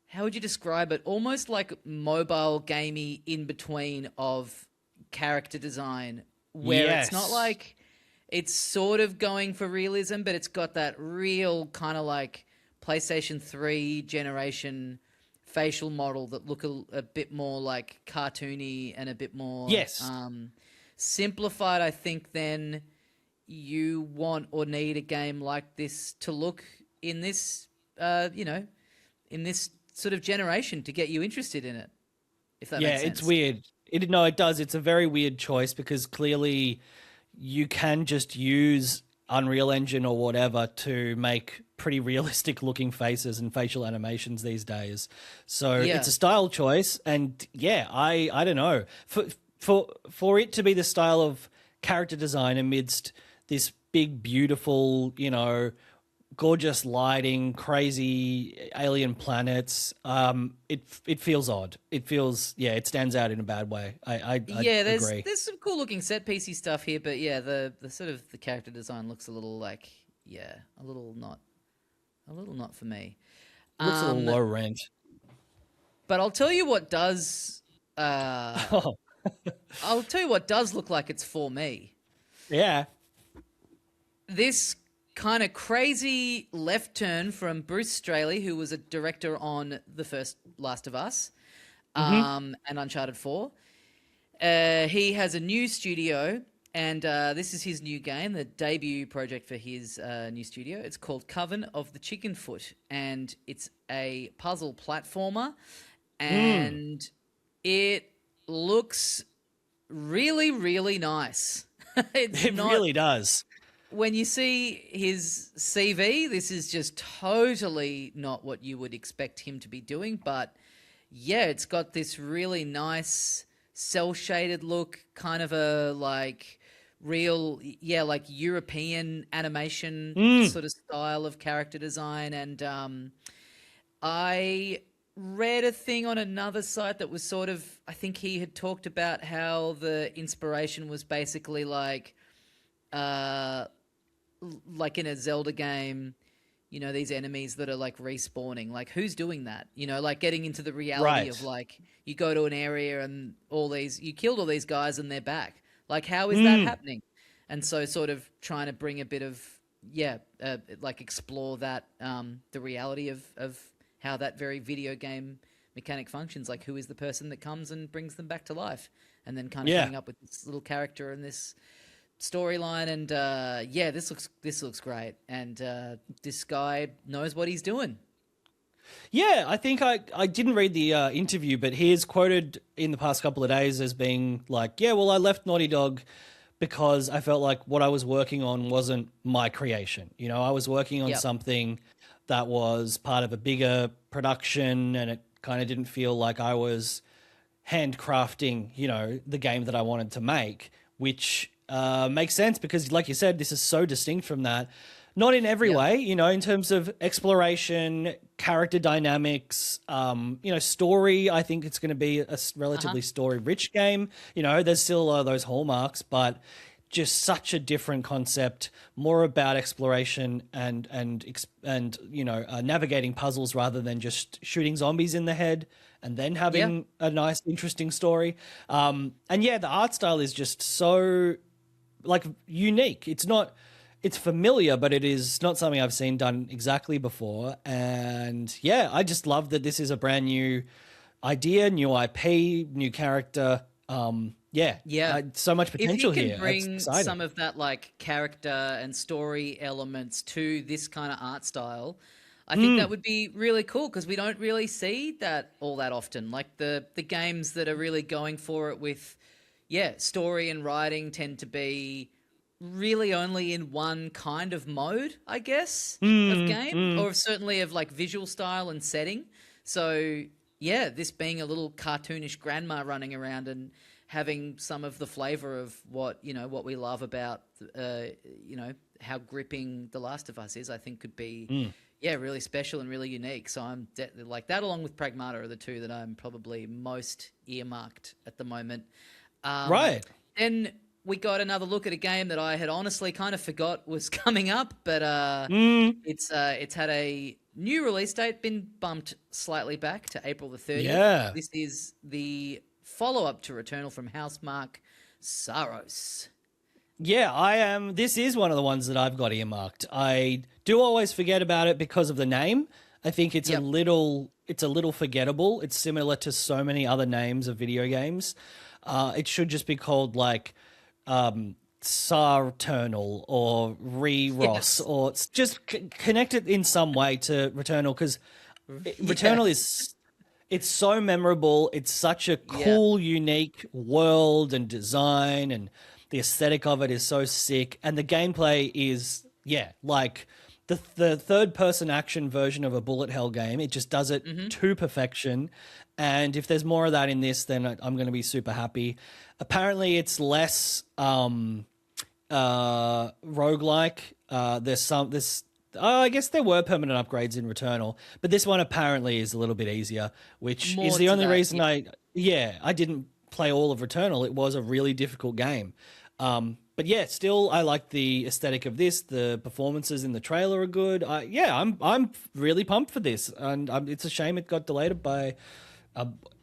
how would you describe it? Almost like mobile gamey in between of character design, where it's not Yes. like it's sort of going for realism, but it's got that real kind of like PlayStation 3 generation facial model that look a bit more like cartoony and a bit more Yes. simplified, I think, than you want or need a game like this to look in this, in this sort of generation to get you interested in it, if that Yeah, makes it's sense. weird. No, it does. It's a very weird choice because clearly you can just use Unreal Engine or whatever to make pretty realistic looking faces and facial animations these days. So it's Yeah. a style choice, and yeah, I don't know. For it to be the style of character design amidst this big, beautiful, gorgeous lighting, crazy alien planets. It feels odd. It feels it stands out in a bad way. I Yeah, agree. there's some cool looking set piecey stuff here, but yeah, the sort of the character design looks a little like a little not for me. Looks a little Um, low rent. but Oh, I'll tell you what does look like it's for me. yeah. This kind of crazy left turn from Bruce Straley, who was a director on the first Last of Us, and Uncharted 4. He has a new studio, and this is his new game, the debut project for his new studio. It's called Coven of the Chickenfoot, and it's a puzzle platformer, and it looks really, really nice. It's It not, really does. when you see his CV, this is just totally not what you would expect him to be doing. But yeah, it's got this really nice cell shaded look, kind of a like real, like European animation sort of style of character design. And I read a thing on another site that was sort of, I think he had talked about how the inspiration was basically uh, like in a Zelda game, these enemies that are like respawning, like who's doing that? Like getting into the reality of Right. like you go to an area and you killed all these guys and they're back. Like how is that happening? And so sort of trying to bring a bit of like explore that the reality of how that very video game mechanic functions. Like who is the person that comes and brings them back to life, and then kind of Yeah. coming up with this little character and this storyline. And this looks great, and this guy knows what he's doing. Yeah, I think I didn't read the interview, but he is quoted in the past couple of days as being like, yeah, well, I left Naughty Dog because I felt like what I was working on wasn't my creation. I was working on Yep. something that was part of a bigger production, and it kind of didn't feel like I was handcrafting, the game that I wanted to make, which makes sense because, like you said, this is so distinct from that. Not in every Yep. way, in terms of exploration, character dynamics, story. I think it's going to be a relatively story-rich game. There's still a lot of those hallmarks, but just such a different concept, more about exploration and navigating puzzles rather than just shooting zombies in the head and then having a nice, interesting story. And yeah, the art style is just so like unique. It's familiar, but it is not something I've seen done exactly before. And yeah, I just love that this is a brand new idea, new IP, new character. So much potential If he here. can It's bring exciting. some of that like character and story elements to this kind of art style, I think that would be really cool, because we don't really see that all that often. Like the games that are really going for it with story and writing tend to be really only in one kind of mode, I guess, of game, or certainly of like visual style and setting. So yeah, this being a little cartoonish grandma running around and having some of the flavor of what we love about how gripping The Last of Us is, I think could be really special and really unique. So I'm like that, along with Pragmata, are the two that I'm probably most earmarked at the moment. Right. Then we got another look at a game that I had honestly kind of forgot was coming up, but it's had a new release date, been bumped slightly back to April the 30th. Yeah. This is the follow-up to Returnal from Housemarque, Saros. Yeah, I am. This is one of the ones that I've got earmarked. I do always forget about it because of the name. I think it's a little forgettable. It's similar to so many other names of video games. It should just be called like Sarternal or Re-Ross, or it's just connect it in some way to Returnal, because Returnal is, it's so memorable. It's such a cool, unique world and design, and the aesthetic of it is so sick. And the gameplay is, like the third-person action version of a bullet hell game. It just does it to perfection. And if there's more of that in this, then I'm going to be super happy. Apparently, it's less roguelike. I guess there were permanent upgrades in Returnal, but this one apparently is a little bit easier, which is the only reason I didn't play all of Returnal. It was a really difficult game. But yeah, still, I like the aesthetic of this. The performances in the trailer are good. I'm really pumped for this, and it's a shame it got delayed by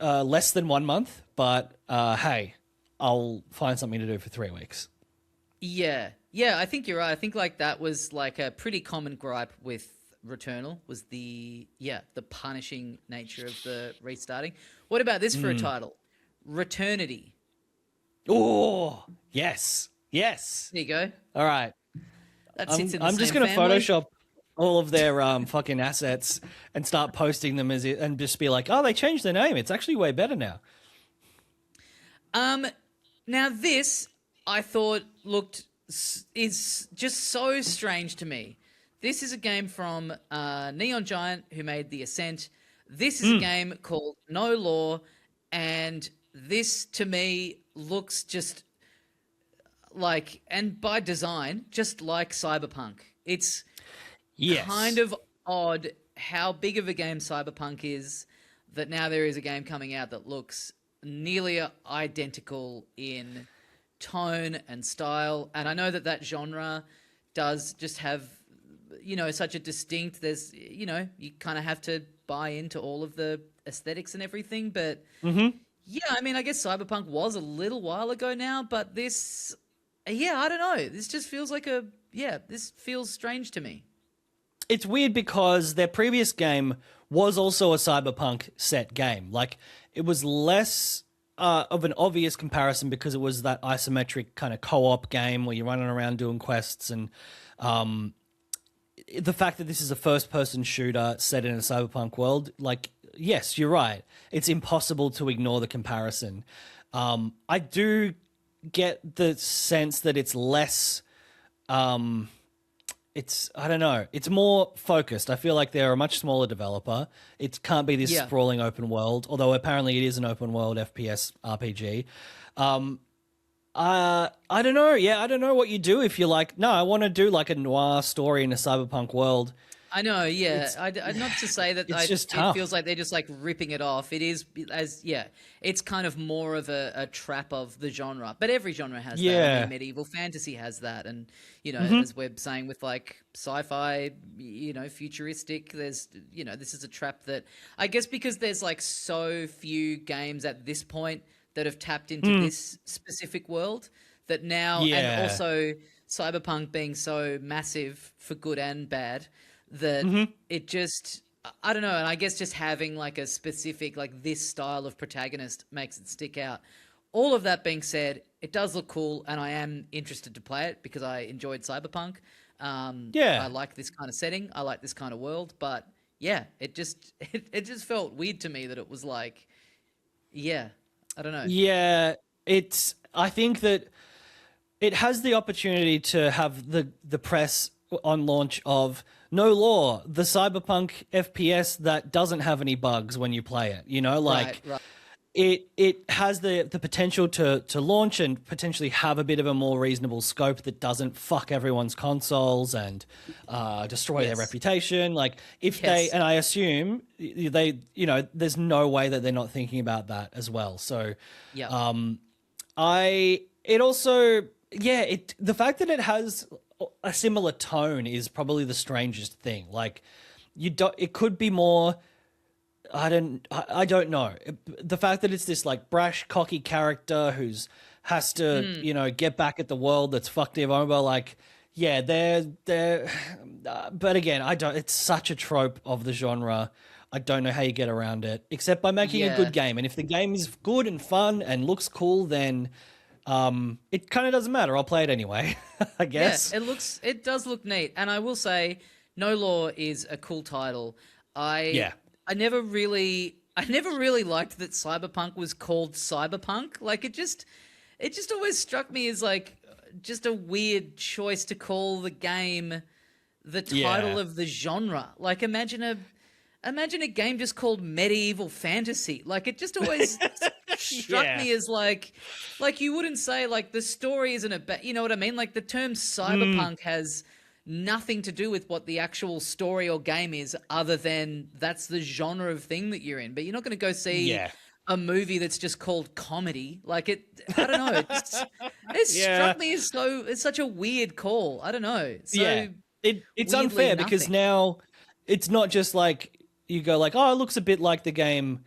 less than 1 month. But hey, I'll find something to do for 3 weeks. Yeah, I think you're right. I think like that was like a pretty common gripe with Returnal, was the punishing nature of the restarting. What about this for a title? Returnity. Oh, yes. There you go. All right. That sits in the I'm same just going to family. Photoshop all of their fucking assets and start posting them and just be like, oh, they changed their name. It's actually way better now. Now this, I thought is just so strange to me. This is a game from Neon Giant, who made The Ascent. This is a game called No Law, and this to me looks just like, and by design, just like Cyberpunk. It's kind of odd how big of a game Cyberpunk is, that now there is a game coming out that looks nearly identical in tone and style. And I know that genre does just have, such a distinct, there's, you kind of have to buy into all of the aesthetics and everything. But yeah, I mean, I guess Cyberpunk was a little while ago now, but this, I don't know. This just feels like this feels strange to me. It's weird because their previous game was also a Cyberpunk set game. Like, it was less of an obvious comparison because it was that isometric kind of co-op game where you're running around doing quests, and the fact that this is a first-person shooter set in a Cyberpunk world, like, yes, you're right. It's impossible to ignore the comparison. I do get the sense that it's less... I don't know. It's more focused. I feel like they're a much smaller developer. It can't be this sprawling open world, although apparently it is an open world FPS RPG. I don't know. Yeah, I don't know what you do if you're like, no, I want to do like a noir story in a cyberpunk world. I know, yeah. Not to say that it feels like they're just like ripping it off. It is, it's kind of more of a trap of the genre. But every genre has that. I mean, medieval fantasy has that. And, as we're saying with like sci-fi, futuristic, there's, this is a trap that I guess because there's like so few games at this point that have tapped into this specific world, that now, and also Cyberpunk being so massive for good and bad, that it just, I don't know, and I guess just having like a specific, like this style of protagonist makes it stick out. All of that being said, it does look cool, and I am interested to play it because I enjoyed Cyberpunk. I like this kind of setting, I like this kind of world, but it just felt weird to me that it was like, I don't know. Yeah, I think that it has the opportunity to have the press on launch of No Law, the cyberpunk FPS that doesn't have any bugs when you play it. Right. It has the potential to launch and potentially have a bit of a more reasonable scope that doesn't fuck everyone's consoles and destroy their reputation. Like if they, and I assume they, there's it also, the fact that it has a similar tone is probably the strangest thing. Like, it could be more. I don't know. The fact that it's this like brash, cocky character who's has to, get back at the world that's fucked him over. Like, yeah, they're. But again, I don't. It's such a trope of the genre. I don't know how you get around it, except by making a good game. And if the game is good and fun and looks cool, then it kind of doesn't matter. I'll play it anyway, I guess. Yeah, it does look neat. And I will say, No Law is a cool title. I never really liked that Cyberpunk was called Cyberpunk. Like, it just always struck me as like just a weird choice to call the game the title of the genre. Like, imagine a game just called Medieval Fantasy. Like, it just always struck me as like you wouldn't say like the story isn't about, you know what I mean? Like, the term cyberpunk has nothing to do with what the actual story or game is, other than that's the genre of thing that you're in. But you're not going to go see a movie that's just called comedy. Like, I don't know. It struck me as it's such a weird call. I don't know. So it's unfair because now it's not just like you go like, oh, it looks a bit like the game,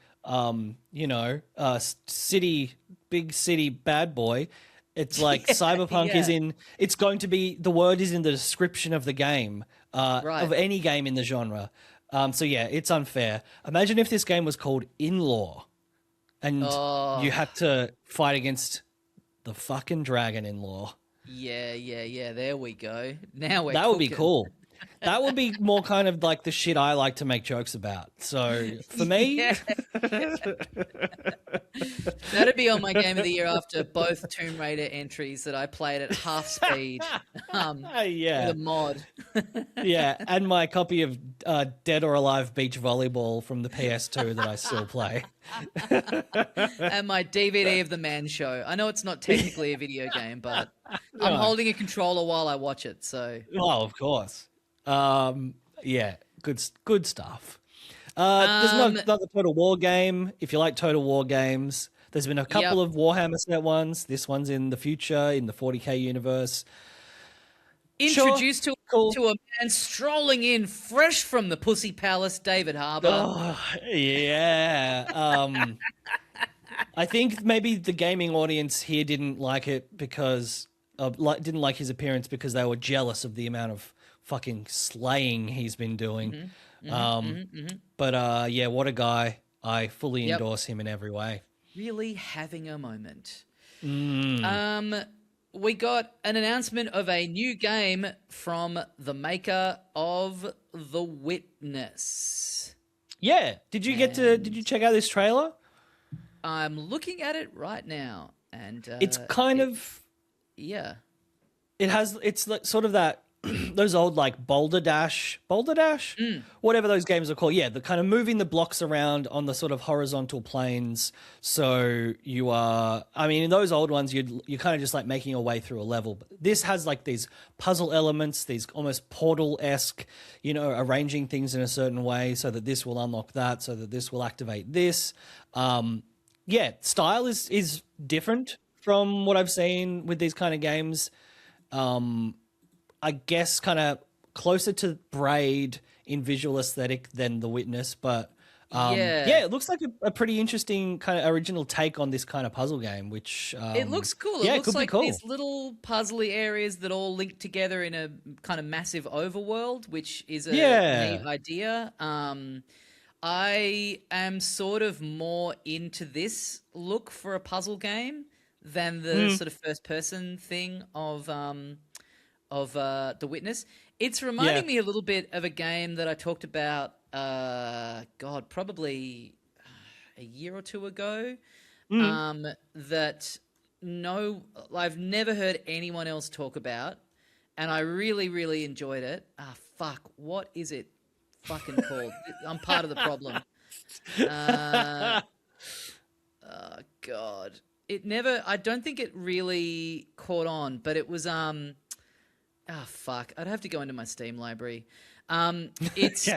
Big City Bad Boy. It's like Cyberpunk it's going to be, the word is in the description of the game, of any game in the genre. So yeah, it's unfair. Imagine if this game was called In-Law and you had to fight against the fucking dragon in-law. Yeah. There we go. Now that would be cool. That would be more kind of like the shit I like to make jokes about. So for me, that'd be on my Game of the Year after both Tomb Raider entries that I played at half speed. With a mod. And my copy of Dead or Alive Beach Volleyball from the PS2 that I still play. And my DVD of The Man Show. I know it's not technically a video game, but I'm holding a controller while I watch it. So, of course. Good stuff. There's another Total War game. If you like Total War games, there's been a couple of Warhammer set ones. This one's in the future, in the 40k universe. Introduced to a man strolling in fresh from the Pussy Palace, David Harbour. Oh, yeah. I think maybe the gaming audience here didn't like it because didn't like his appearance because they were jealous of the amount of fucking slaying he's been doing. But what a guy. I fully endorse him in every way. Really having a moment. We got an announcement of a new game from the maker of The Witness. Yeah. Did you check out this trailer? I'm looking at it right now, and it's kind of it's like sort of that those old like Boulder Dash, whatever those games are called. Yeah, the kind of moving the blocks around on the sort of horizontal planes. So you are, I mean, in those old ones, you're kind of just like making your way through a level. But this has like these puzzle elements, these almost Portal-esque, arranging things in a certain way so that this will unlock that, so that this will activate this. Style is different from what I've seen with these kind of games. I guess kind of closer to Braid in visual aesthetic than The Witness, but it looks like a pretty interesting kind of original take on this kind of puzzle game, which it looks cool. It looks like these little puzzly areas that all link together in a kind of massive overworld, which is a neat idea. I am sort of more into this look for a puzzle game than the sort of first person thing of The Witness. It's reminding me a little bit of a game that I talked about, probably a year or two ago, that I've never heard anyone else talk about, and I really, really enjoyed it. What is it fucking called? I'm part of the problem. God. I don't think it really caught on, but it was, I'd have to go into my Steam library. It's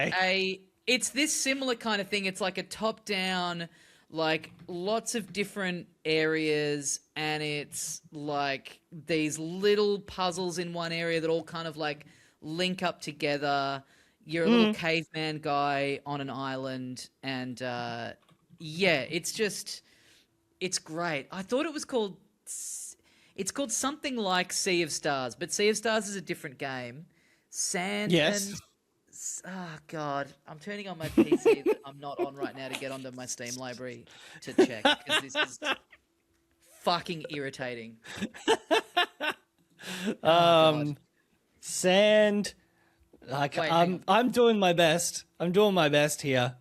it's this similar kind of thing. It's like a top-down, like lots of different areas, and it's like these little puzzles in one area that all kind of like link up together. You're a little caveman guy on an island, and yeah, it's great. I thought it was called. It's called something like Sea of Stars, but Sea of Stars is a different game. Sand Yes. and oh god, I'm turning on my PC that I'm not on right now to get onto my Steam library to check because this is fucking irritating. God. Sand. Like Wait, hang on. I'm doing my best. I'm doing my best here.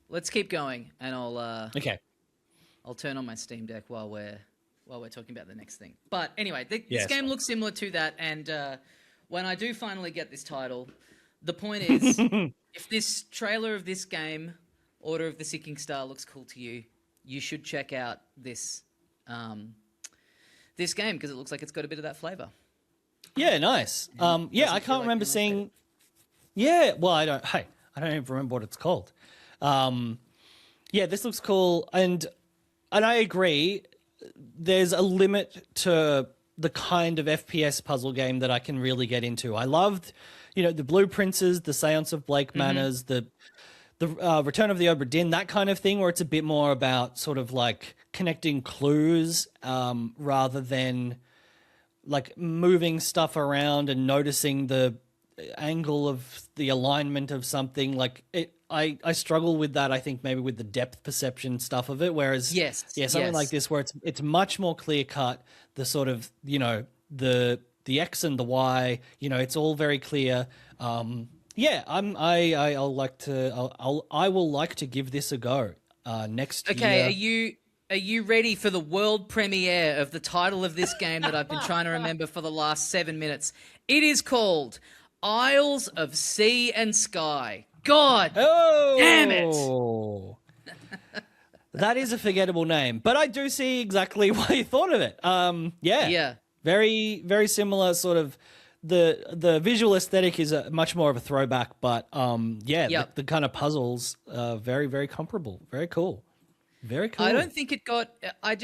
Let's keep going, and Okay. I'll turn on my Steam Deck while we're talking about the next thing. But anyway, this Yes. game looks similar to that, and when I do finally get this title, the point is, if this trailer of this game, Order of the Sinking Star, looks cool to you, you should check out this this game because it looks like it's got a bit of that flavor. Yeah, nice. Yeah, I can't remember seeing. Yeah, well, I don't. Hey, I don't even remember what it's called. Yeah, this looks cool, and I agree. There's a limit to the kind of FPS puzzle game that I can really get into. I loved, the Blue Princes, the Seance of Blake Manors, the Return of the Obra Dinn, that kind of thing, where it's a bit more about sort of like connecting clues rather than like moving stuff around and noticing the angle of the alignment of something. Like I struggle with that. I think maybe with the depth perception stuff of it. Whereas something like this where it's much more clear cut. The sort of the X and the Y. It's all very clear. Yeah, I will like to give this a go next year. Okay, are you ready for the world premiere of the title of this game that I've been trying to remember for the last 7 minutes? It is called Isles of Sea and Sky. God damn it! That is a forgettable name, but I do see exactly why you thought of it. Yeah. Very, very similar sort of. The visual aesthetic is much more of a throwback, but the kind of puzzles very, very comparable. Very cool. Very cool. I don't think it got. I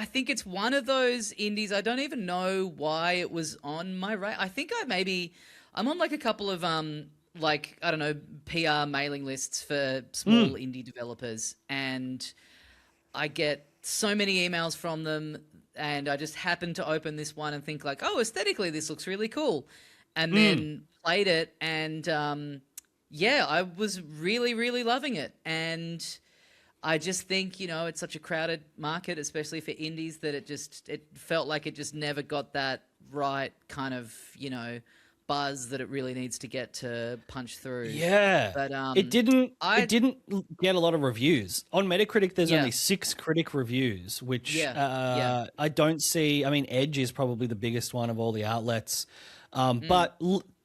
think it's one of those indies. I don't even know why it was on my radar. I think I'm on like a couple of like I don't know PR mailing lists for small indie developers, and I get so many emails from them. And I just happened to open this one and think like, oh, aesthetically, this looks really cool. And then played it. And I was really, really loving it. And I just think, it's such a crowded market, especially for indies, that it felt like it just never got that right kind of, buzz that it really needs to get to punch through. Yeah, but it didn't get a lot of reviews on Metacritic. There's only 6 critic reviews, which I don't see. I mean, Edge is probably the biggest one of all the outlets, but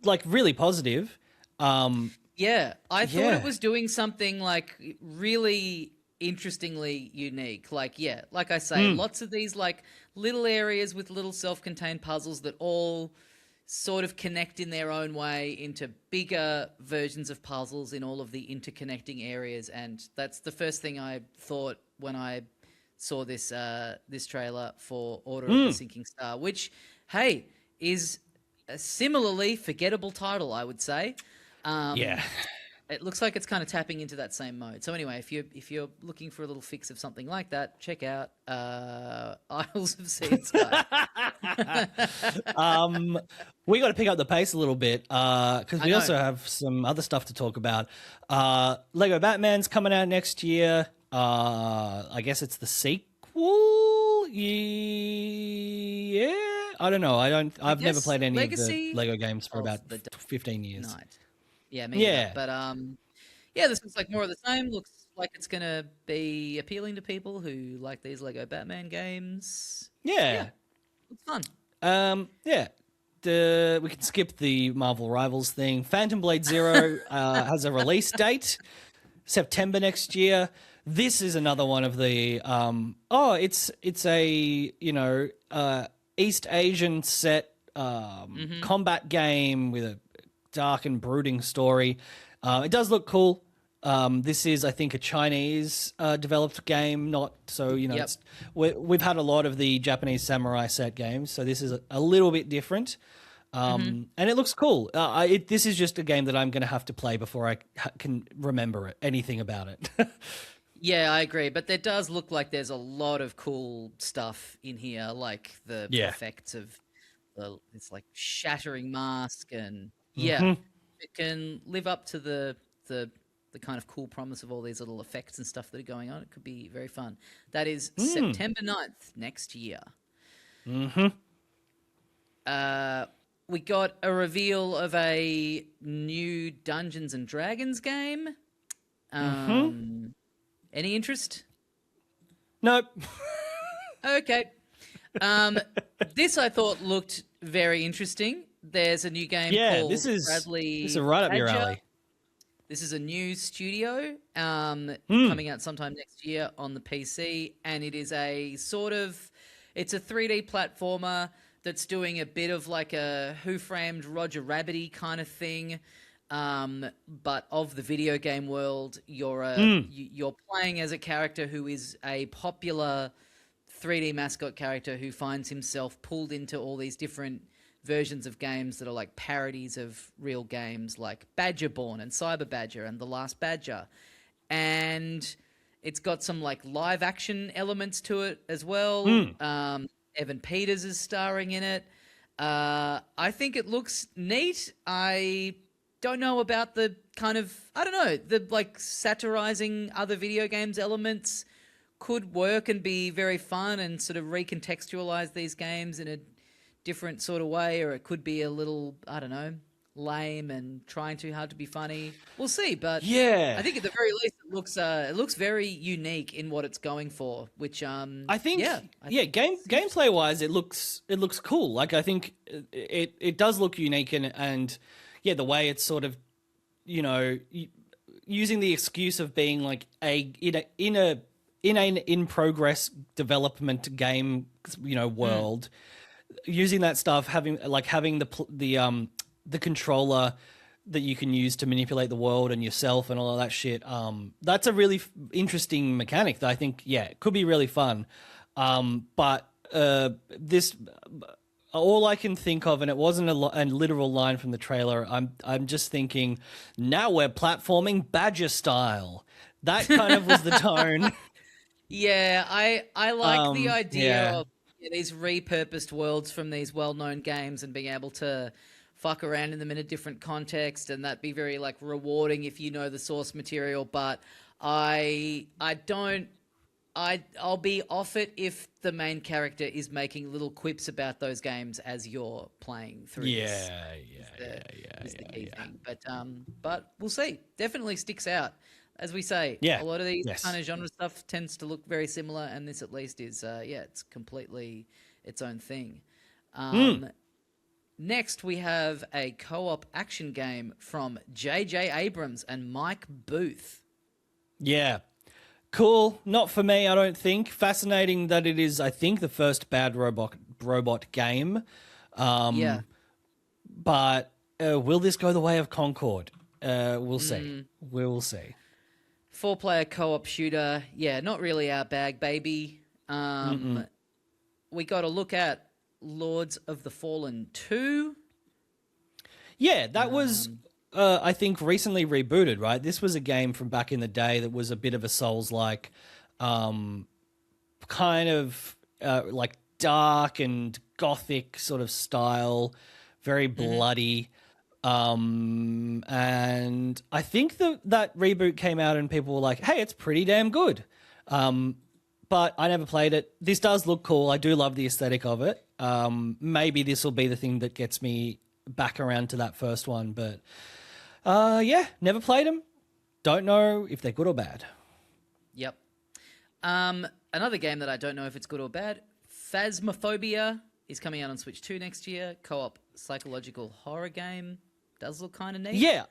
like really positive. I thought it was doing something like really interestingly unique. Like I say, lots of these like little areas with little self-contained puzzles that all sort of connect in their own way into bigger versions of puzzles in all of the interconnecting areas. And that's the first thing I thought when I saw this this trailer for Order of the Sinking Star, which, hey, is a similarly forgettable title, I would say. It looks like it's kind of tapping into that same mode. So anyway, if you're looking for a little fix of something like that, check out Isles of Sea and Sky. We got to pick up the pace a little bit because we also have some other stuff to talk about. Lego Batman's coming out next year. I guess it's the sequel. Yeah, I don't know. I've never played any Legacy of the Lego games for about 15 years. Night. Yeah, maybe. Yeah. But this looks like more of the same. Looks like it's gonna be appealing to people who like these Lego Batman games. Yeah. It's fun. We can skip the Marvel Rivals thing. Phantom Blade Zero has a release date, September next year. This is another one of the it's a East Asian set combat game with a dark and brooding story. It does look cool. This is, I think, a Chinese developed game, not so Yep. it's, we've had a lot of the Japanese samurai set games, so this is a little bit different. And it looks cool. This is just a game that I'm going to have to play before I can remember anything about it. Yeah, I agree. But there does look like there's a lot of cool stuff in here, like the effects of it's like shattering mask, and it can live up to the kind of cool promise of all these little effects and stuff that are going on. It could be very fun. That is September 9th next year. We got a reveal of a new Dungeons and Dragons game. Any interest? Nope. Okay. This I thought looked very interesting. There's a new game called this is Bradley right up your Badger. alley. This is a new studio coming out sometime next year on the PC, and it is it's a 3D platformer that's doing a bit of like a Who Framed Roger Rabbit-y kind of thing, but of the video game world. You're playing as a character who is a popular 3D mascot character who finds himself pulled into all these different versions of games that are like parodies of real games, like Badgerborn and Cyber Badger and The Last Badger. And it's got some like live action elements to it as well. Evan Peters is starring in it. I think it looks neat. I don't know about the kind of, the like satirizing other video games elements could work and be very fun and sort of recontextualize these games in a different sort of way, or it could be a little, lame and trying too hard to be funny. We'll see, but I think at the very least it looks very unique in what it's going for, which I think gameplay wise it looks cool. Like I think it does look unique, and the way it's sort of using the excuse of being like in progress development game world, using that stuff, having the controller that you can use to manipulate the world and yourself and all of that shit. That's a really interesting mechanic that I think, it could be really fun. But this, all I can think of, and it wasn't a literal line from the trailer, I'm just thinking, now we're platforming Badger style. That kind of was the tone. Yeah, I like the idea of these repurposed worlds from these well-known games and being able to fuck around in them in a different context, and that be very like rewarding if you know the source material. But I'll be off it if the main character is making little quips about those games as you're playing through. Is the key thing. But we'll see. Definitely sticks out. As we say, a lot of these kind of genre stuff tends to look very similar, and this at least is, it's completely its own thing. Next, we have a co-op action game from J.J. Abrams and Mike Booth. Yeah. Cool. Not for me, I don't think. Fascinating that it is, I think, the first bad robot game. But will this go the way of Concord? We'll see. We'll see. 4-player co-op shooter. Yeah, not really our bag, baby. We got to look at Lords of the Fallen 2. Yeah, that was, I think, recently rebooted, right? This was a game from back in the day that was a bit of a Souls-like, kind of like dark and gothic sort of style, very bloody. And I think that reboot came out and people were like, hey, it's pretty damn good. But I never played it. This does look cool. I do love the aesthetic of it. Maybe this will be the thing that gets me back around to that first one. But never played them. Don't know if they're good or bad. Yep. Another game that I don't know if it's good or bad, Phasmophobia, is coming out on Switch 2 next year. Co-op psychological horror game. Does look kind of neat. Yeah.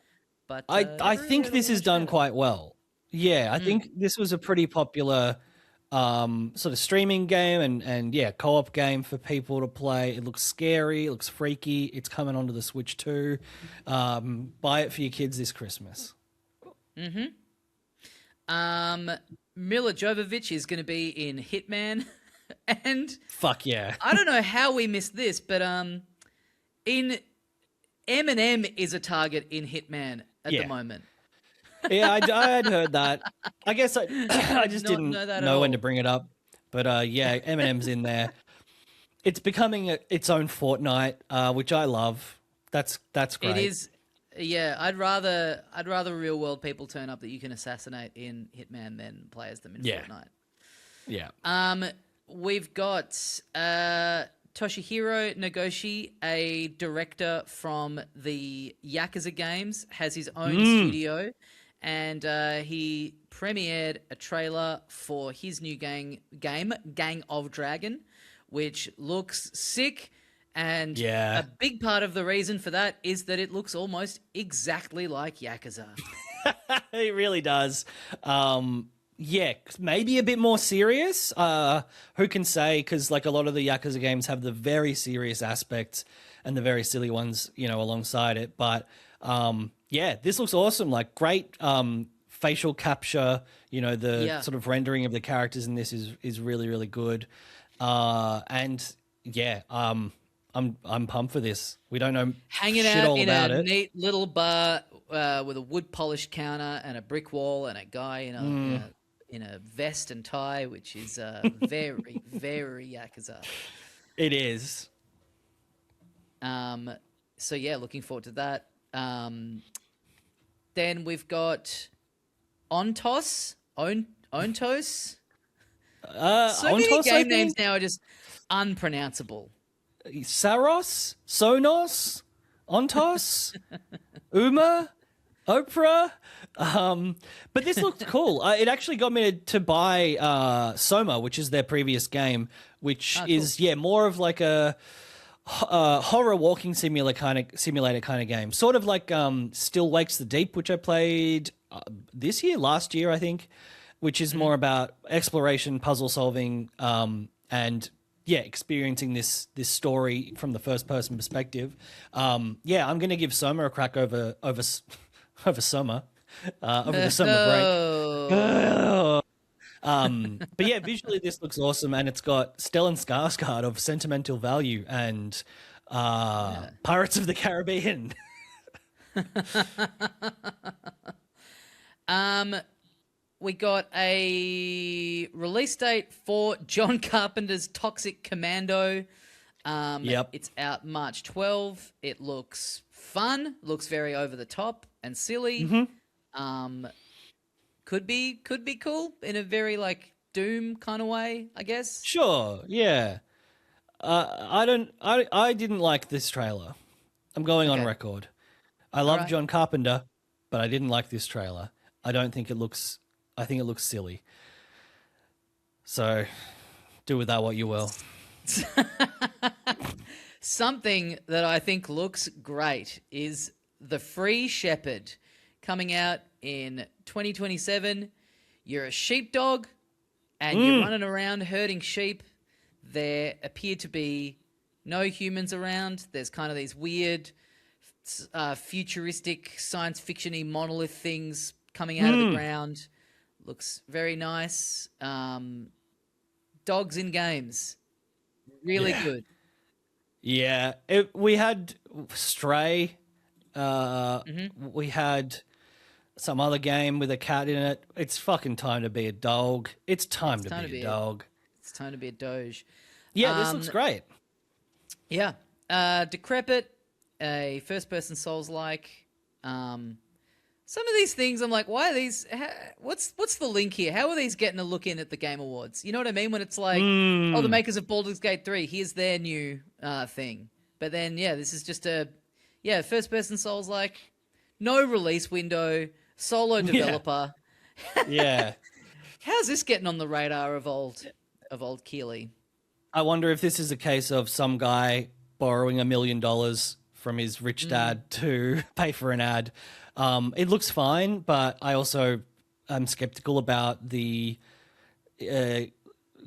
But I think this is done quite well. Yeah, I think this was a pretty popular sort of streaming game and yeah, co-op game for people to play. It looks scary, it looks freaky. It's coming onto the Switch too. Buy it for your kids this Christmas. Mila Jovovich is going to be in Hitman, and Fuck yeah. I don't know how we missed this, but in Eminem is a target in Hitman at the moment. Yeah, I had heard that. I guess I just didn't know that at know when all. to bring it up. But yeah, Eminem's in there. It's becoming its own Fortnite, which I love. That's great. It is. Yeah, I'd rather real world people turn up that you can assassinate in Hitman than play as them in Fortnite. Yeah. We've got Toshihiro Nagoshi, a director from the Yakuza games, has his own studio, and he premiered a trailer for his new game, Gang of Dragon, which looks sick. And a big part of the reason for that is that it looks almost exactly like Yakuza. It really does. Yeah, maybe a bit more serious. Who can say? Because like a lot of the Yakuza games have the very serious aspects and the very silly ones, alongside it. But yeah, this looks awesome. Like great facial capture. The sort of rendering of the characters in this is really really good. And yeah, I'm pumped for this. We don't know hanging shit out all in about a it. neat little bar with a wood polished counter and a brick wall and a guy in a vest and tie, which is very very Yakuza. It is. So yeah, looking forward to that. Then we've got Ontos. So many Ontos, game names now are just unpronounceable. Saros, Sonos, Ontos, Uma, Oprah. But this looked cool. It actually got me to buy Soma, which is their previous game, which is more of like a horror walking simulator kind of game, sort of like Still Wakes the Deep, which I played last year, I think, which is more about exploration, puzzle solving, and experiencing this story from the first person perspective. I'm going to give Soma a crack over summer, over the summer break. But yeah, visually this looks awesome, and it's got Stellan Skarsgård of sentimental value and Pirates of the Caribbean. We got a release date for John Carpenter's Toxic Commando. It's out March 12. It looks fun. Looks very over the top and silly. Could be cool in a very like Doom kind of way, I guess. Sure, yeah. I didn't like this trailer. I'm going on record. I love John Carpenter, but I didn't like this trailer. I think it looks silly. So do with that what you will. Something that I think looks great is The Free Shepherd, coming out in 2027. You're a sheepdog and you're running around herding sheep. There appear to be no humans around. There's kind of these weird futuristic science fiction-y monolith things coming out of the ground. Looks very nice. Dogs in games. Really good. Yeah. We had Stray. We had some other game with a cat in it. It's fucking time to be a dog. It's time to be a dog. It's time to be a doge. Yeah, this looks great. Yeah. Decrepit, a first-person Souls-like. Some of these things, I'm like, why are these? What's the link here? How are these getting a look in at the Game Awards? You know what I mean? When it's like, the makers of Baldur's Gate 3, here's their new thing. But then, this is just a first-person Souls-like, no release window, solo developer. Yeah. How's this getting on the radar of old Keeley? I wonder if this is a case of some guy borrowing $1 million from his rich dad to pay for an ad. It looks fine, but I also I'm skeptical about the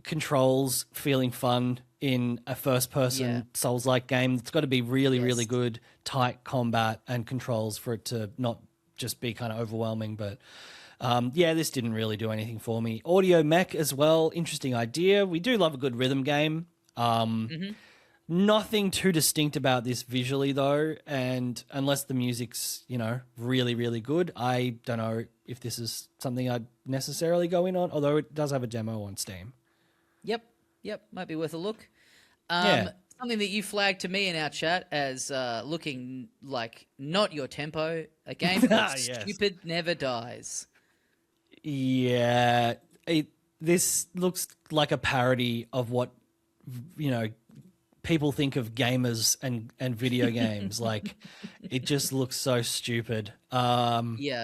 controls feeling fun in a first-person Souls-like game. It's got to be really, really good, tight combat and controls for it to not just be kind of overwhelming. But this didn't really do anything for me. Audio mech as well, interesting idea. We do love a good rhythm game. Nothing too distinct about this visually, though, and unless the music's, really, really good, I don't know if this is something I'd necessarily go in on, although it does have a demo on Steam. Yep, might be worth a look. Yeah. Something that you flagged to me in our chat as looking like not your tempo, a game called Stupid Never Dies. Yeah, this looks like a parody of what, people think of gamers and video games. Like, it just looks so stupid. I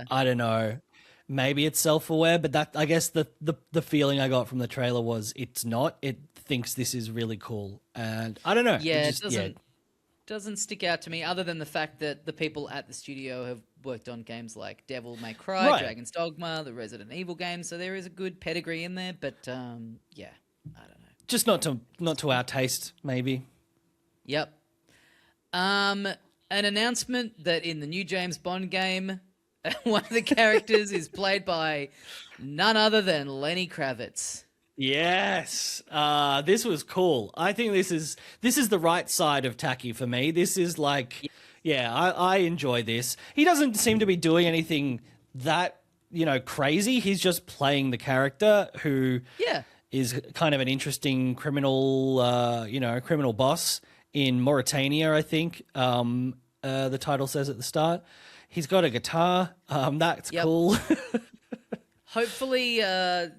don't know. Maybe it's self-aware, but that, I guess the feeling I got from the trailer was it's not. It thinks this is really cool, and I don't know. Yeah, it doesn't stick out to me, other than the fact that the people at the studio have worked on games like Devil May Cry, Dragon's Dogma, the Resident Evil games, so there is a good pedigree in there. But I don't know. Just not to our taste, maybe. Yep. An announcement that in the new James Bond game, one of the characters is played by none other than Lenny Kravitz. Yes, this was cool. I think this is the right side of tacky for me. This is like, I enjoy this. He doesn't seem to be doing anything that crazy. He's just playing the character who is kind of an interesting criminal, criminal boss in Mauritania, I think. The title says at the start. He's got a guitar. That's cool. Hopefully, that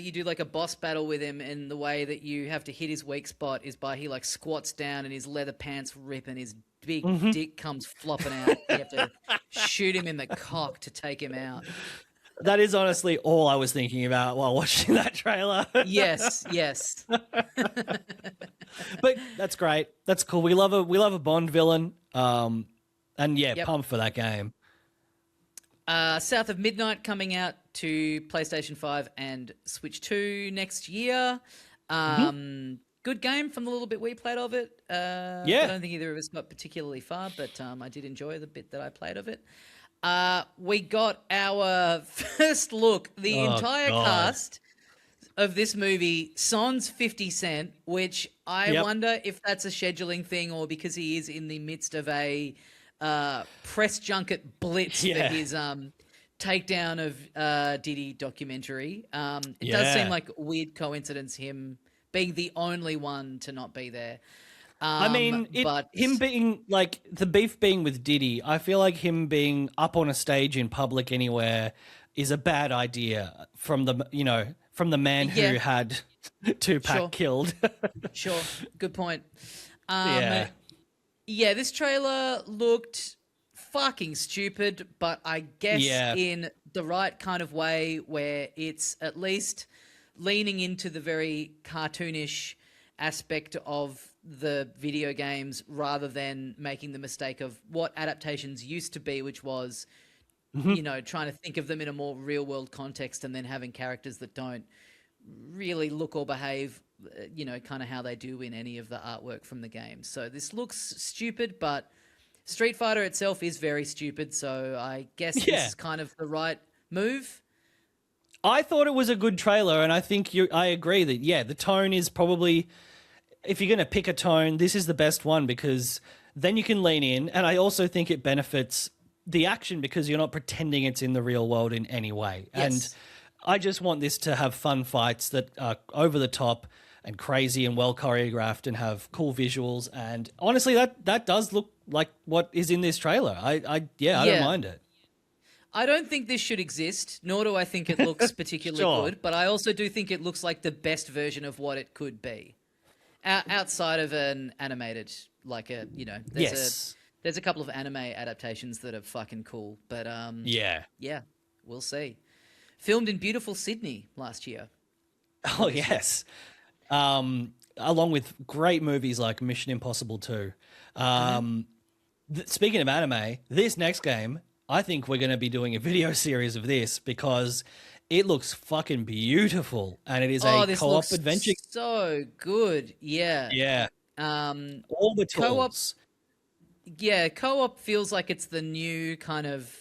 you do like a boss battle with him, and the way that you have to hit his weak spot is by he like squats down and his leather pants rip and his big dick comes flopping out. You have to shoot him in the cock to take him out. That is honestly all I was thinking about while watching that trailer. Yes. But that's great. That's cool. We love a Bond villain. Pumped for that game. South of Midnight coming out to PlayStation 5 and Switch 2 next year. Good game from the little bit we played of it. I don't think either of us got particularly far, but I did enjoy the bit that I played of it. We got our first look. The entire cast of this movie sans 50 Cent, which I wonder if that's a scheduling thing or because he is in the midst of a press junket blitz for his takedown of Diddy documentary. It does seem like a weird coincidence him being the only one to not be there. But him being like the beef being with Diddy, I feel like him being up on a stage in public anywhere is a bad idea from the man who had Tupac killed. Sure, good point. This trailer looked fucking stupid, but I guess in the right kind of way where it's at least leaning into the very cartoonish aspect of the video games rather than making the mistake of what adaptations used to be, which was, trying to think of them in a more real world context and then having characters that don't really look or behave, kind of how they do in any of the artwork from the game. So this looks stupid, but Street Fighter itself is very stupid. So I guess this is kind of the right move. I thought it was a good trailer, and I think I agree that, the tone is probably, if you're going to pick a tone, this is the best one because then you can lean in. And I also think it benefits the action because you're not pretending it's in the real world in any way. Yes. And I just want this to have fun fights that are over the top and crazy and well choreographed and have cool visuals. And honestly, that does look like what is in this trailer. I don't mind it. I don't think this should exist, nor do I think it looks particularly good, but I also do think it looks like the best version of what it could be. Outside of an animated, there's a couple of anime adaptations that are fucking cool, but we'll see. Filmed in beautiful Sydney last year. Oh, yes. Along with great movies like Mission Impossible 2. Speaking of anime, this next game I think we're going to be doing a video series of this because it looks fucking beautiful, and it is Oh, a this co-op looks adventure. so good. Yeah. Yeah, Um, co-op, Orbitals. yeah, co-op feels like it's the new kind of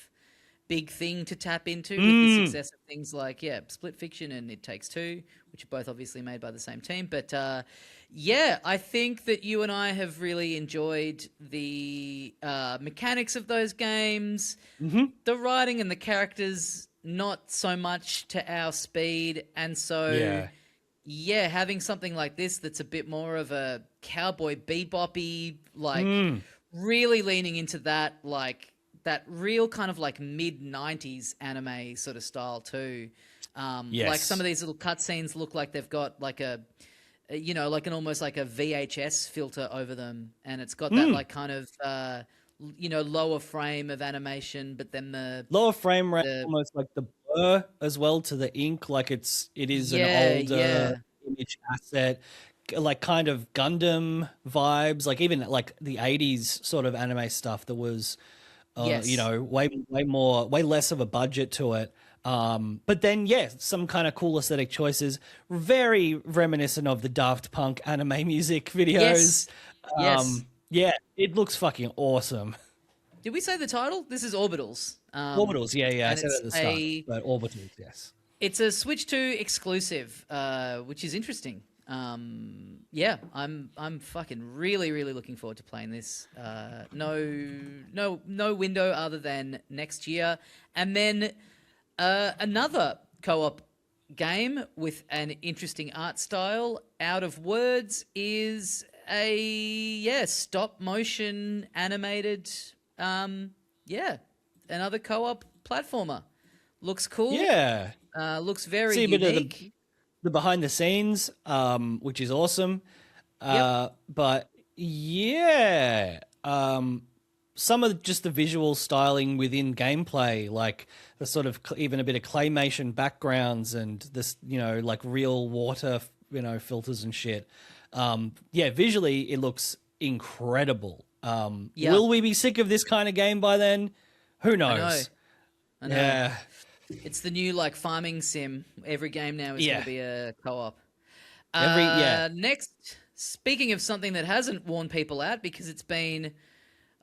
big thing to tap into with the Mm. success of things like, yeah, Split Fiction and It Takes Two, which are both obviously made by the same team. But yeah, I think that you and I have really enjoyed the mechanics of those games, Hmm. the writing and the characters, not so much to our speed. And so, Yeah. yeah, having something like this that's a bit more of a cowboy bebop-y, like Mm. really leaning into that, like that real kind of like mid 90s anime sort of style too. Like some Yes. of these little cutscenes look like they've got like you know, like an almost like a VHS filter over them, and it's got that Mm. like kind of you know, lower frame of animation, but then Lower frame rate, the almost like the blur as well to the ink, like it is an yeah, older yeah, image asset, like kind of Gundam vibes, like even like the 80s sort of anime stuff that was you yes, know, way less of a budget to it. But then, yeah, some kind of cool aesthetic choices, very reminiscent of the Daft Punk anime music videos. yes, yes. Yeah, it looks fucking awesome. Did we say the title? This is Orbitals. Orbitals, yeah, yeah, I And said it at the start, but orbitals, yes. it's a Switch 2 exclusive, which is interesting. Yeah, I'm fucking really looking forward to playing this. No window other than next year, and then another co-op game with an interesting art style. Out of Words is a stop motion animated yeah, another co-op platformer. Looks cool. Yeah, Looks very see a bit of unique. the behind the scenes, which is awesome. Yep. But yeah, some of just the visual styling within gameplay, like the sort of even a bit of claymation backgrounds and this, you know, like real water, you know, filters and shit. Yeah, visually it looks incredible. Yeah. Will we be sick of this kind of game by then? Who I know. knows? I know. Yeah, It's the new like farming sim. Every game now is going yeah. to be a co-op. Yeah. Next, speaking of something that hasn't worn people out because it's been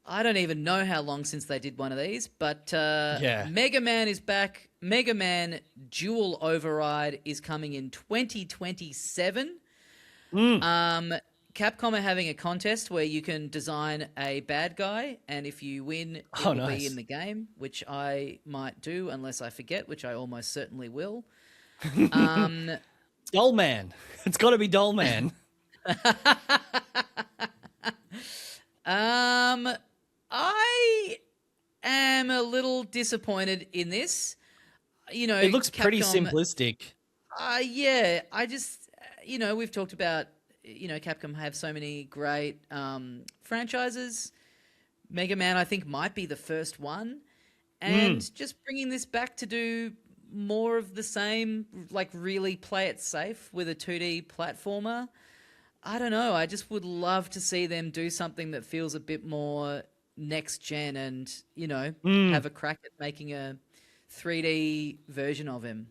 I don't even know how long since they did one of these, but Yeah. Mega Man is back. Mega Man Dual Override is coming in 2027. Mm. Capcom are having a contest where you can design a bad guy, and if you win, it Oh, will be in nice. the game, which I might do unless I forget, which I almost certainly will. Um, Doll Man. It's got to be Doll Man. I am a little disappointed in this. You know, It looks pretty Capcom. simplistic. Yeah, I just, you know, we've talked about, you know, Capcom have so many great franchises. Mega Man, I think, might be the first one. Mm. And just bringing this back to do more of the same, like really play it safe with a 2D platformer. I don't know. I just would love to see them do something that feels a bit more next gen and, you know, Mm. have a crack at making a 3D version of him.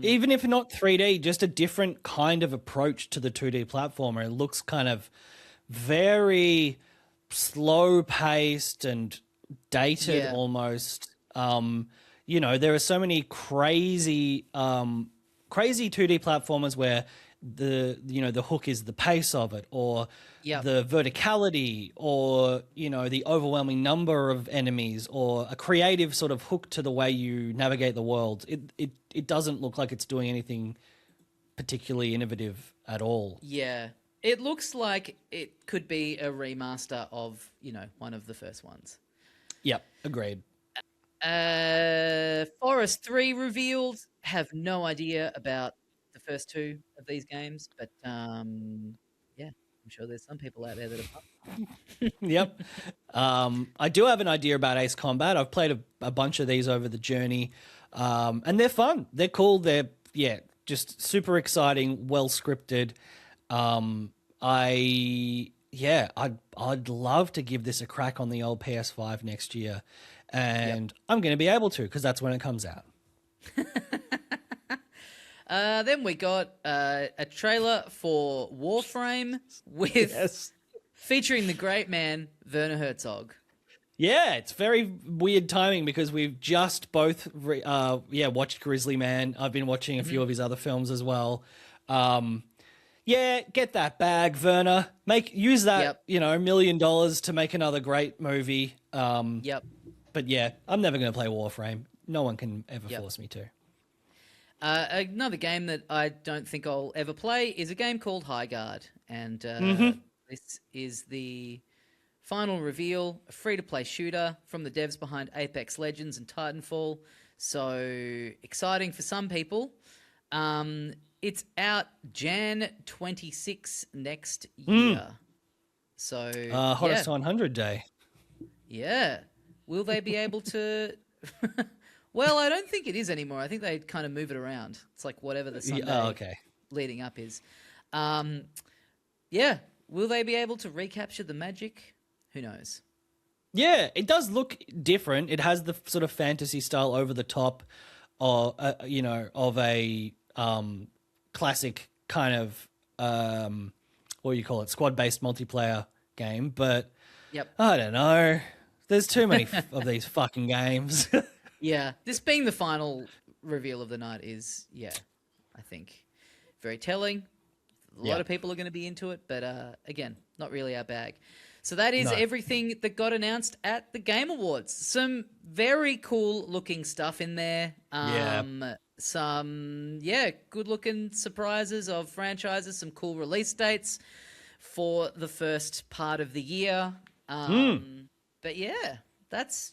Even if not 3D, just a different kind of approach to the 2D platformer. It looks kind of very slow paced and dated Yeah. almost. You know, there are so many crazy 2D platformers where the hook is the pace of it, or Yep. the verticality, or the overwhelming number of enemies, or a creative sort of hook to the way you navigate the world. It doesn't look like it's doing anything particularly innovative at all. Yeah. It looks like it could be a remaster of, you know, one of the first ones. Yep, agreed. Forest 3 revealed. Have no idea about the first two of these games, but yeah, I'm sure there's some people out there that are pumped. Yep. I do have an idea about Ace Combat. I've played a bunch of these over the journey, and they're fun. They're cool. They're just super exciting, well scripted. I'd love to give this a crack on the old PS5 next year, and I'm going to be able to because that's when it comes out. Then we got a trailer for Warframe with featuring the great man Werner Herzog. Yeah, it's very weird timing because we've just both watched Grizzly Man. I've been watching a few of his other films as well. Yeah, get that bag, Werner. Use that, $1 million to make another great movie. But yeah, I'm never going to play Warframe. No one can ever force me to. Another game that I don't think I'll ever play is a game called Highguard. And this is the final reveal, a free-to-play shooter from the devs behind Apex Legends and Titanfall. So exciting for some people. It's out Jan 26 next year. So Hottest 100 day. Yeah. Will they be able to... Well, I don't think it is anymore. I think they kind of move it around. It's like whatever the Sunday leading up is. Yeah. Will they be able to recapture the magic? Who knows? Yeah, it does look different. It has the sort of fantasy style over the top, of a classic kind of what do you call it, squad-based multiplayer game. But I don't know. There's too many of these fucking games. Yeah, this being the final reveal of the night is, I think very telling. A lot of people are going to be into it, but again, not really our bag. So that is everything that got announced at the Game Awards. Some very cool looking stuff in there. Some good looking surprises of franchises, some cool release dates for the first part of the year. But yeah,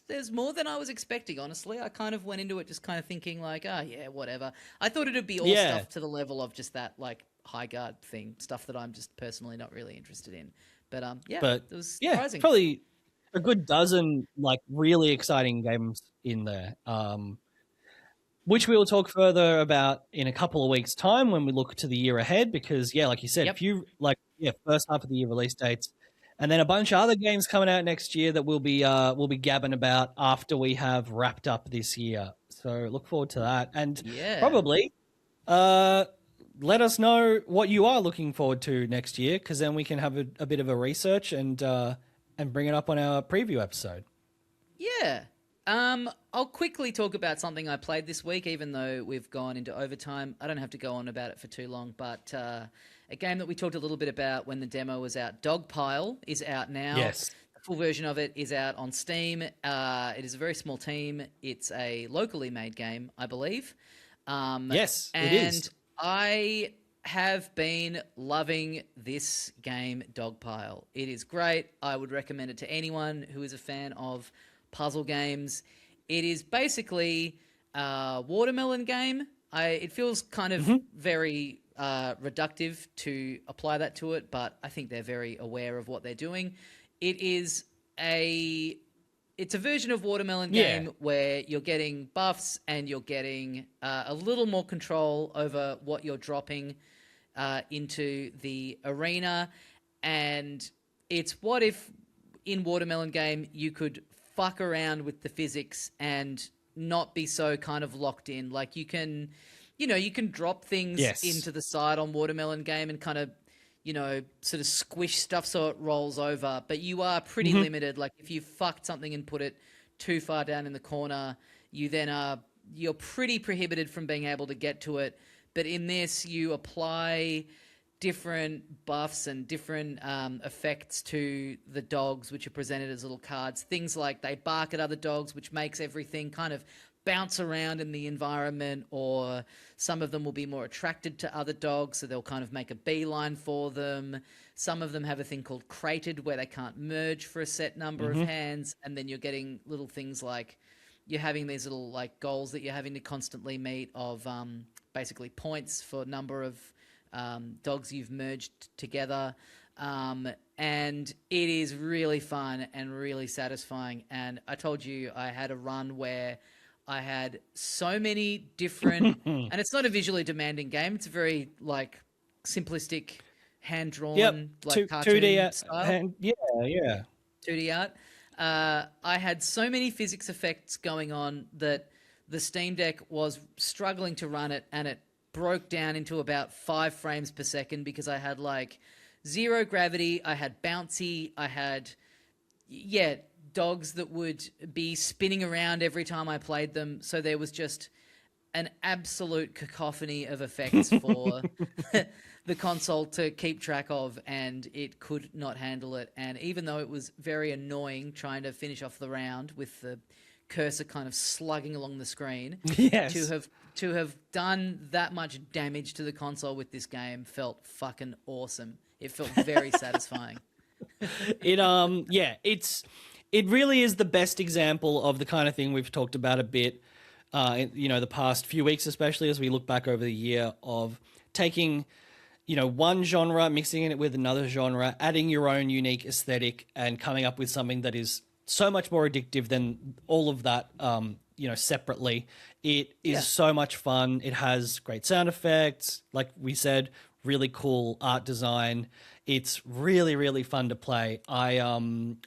there's more than I was expecting, honestly. I kind of went into it just kind of thinking like, whatever. I thought it'd be all stuff to the level of just that like Highguard thing, stuff that I'm just personally not really interested in. But it was surprising. Probably a good dozen like really exciting games in there, which we will talk further about in a couple of weeks' time when we look to the year ahead. Because like you said, first half of the year release dates, and then a bunch of other games coming out next year that we'll be gabbing about after we have wrapped up this year. So look forward to that, and probably let us know what you are looking forward to next year, because then we can have a bit of a research and bring it up on our preview episode. Yeah. I'll quickly talk about something I played this week, even though we've gone into overtime. I don't have to go on about it for too long, but a game that we talked a little bit about when the demo was out, Dogpile, is out now. Yes. The full version of it is out on Steam. It is a very small team. It's a locally made game, I believe. Yes, it is. I have been loving this game, Dogpile. It is great. I would recommend it to anyone who is a fan of puzzle games. It is basically a watermelon game. It feels kind of very reductive to apply that to it, but I think they're very aware of what they're doing. It's a version of watermelon game where you're getting buffs and you're getting a little more control over what you're dropping into the arena. And it's what if in watermelon game you could fuck around with the physics and not be so kind of locked in. Like you can drop things into the side on watermelon game and kind of, sort of squish stuff so it rolls over, but you are pretty limited. Like if you fucked something and put it too far down in the corner, you're pretty prohibited from being able to get to it. But in this, you apply different buffs and different effects to the dogs, which are presented as little cards. Things like they bark at other dogs, which makes everything kind of bounce around in the environment, or some of them will be more attracted to other dogs, so they'll kind of make a beeline for them. Some of them have a thing called crated, where they can't merge for a set number of hands, and then you're getting little things like you're having these little like goals that you're having to constantly meet of basically points for number of dogs you've merged together. And it is really fun and really satisfying. And I told you I had a run where I had so many different, and it's not a visually demanding game. It's a very like simplistic, hand drawn, like cartoon 2D style. 2D art. 2D art. I had so many physics effects going on that the Steam Deck was struggling to run it, and it broke down into about 5 frames per second because I had like zero gravity, I had bouncy, I had, yeah, dogs that would be spinning around every time I played them. So there was just an absolute cacophony of effects for the console to keep track of, and it could not handle it. And even though it was very annoying trying to finish off the round with the cursor kind of slugging along the screen, Yes. to have done that much damage to the console with this game felt fucking awesome. It felt very satisfying. It really is the best example of the kind of thing we've talked about a bit, the past few weeks, especially as we look back over the year of taking, one genre, mixing it with another genre, adding your own unique aesthetic, and coming up with something that is so much more addictive than all of that, separately. It is so much fun. It has great sound effects, like we said, really cool art design. It's really, really fun to play. I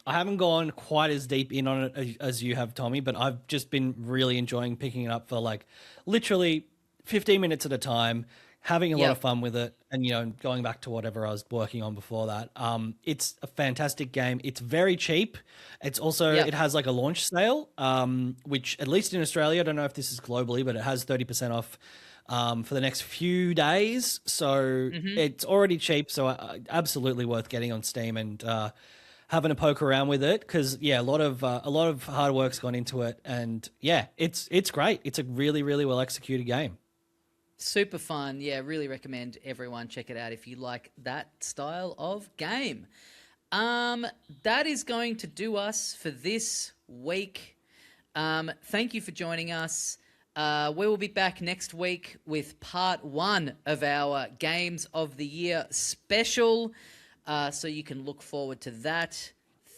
haven't gone quite as deep in on it as you have, Tommy, but I've just been really enjoying picking it up for like literally 15 minutes at a time, having a lot of fun with it, and going back to whatever I was working on before that. It's a fantastic game. It's very cheap. It's also it has like a launch sale, which at least in Australia, I don't know if this is globally, but it has 30% off for the next few days. So it's already cheap. So absolutely worth getting on Steam and having a poke around with it, because a lot of hard work's gone into it, and it's great. It's a really, really well executed game. Super fun. Yeah, really recommend everyone check it out if you like that style of game. That is going to do us for this week. Thank you for joining us. We will be back next week with part 1 of our Games of the Year special. So you can look forward to that.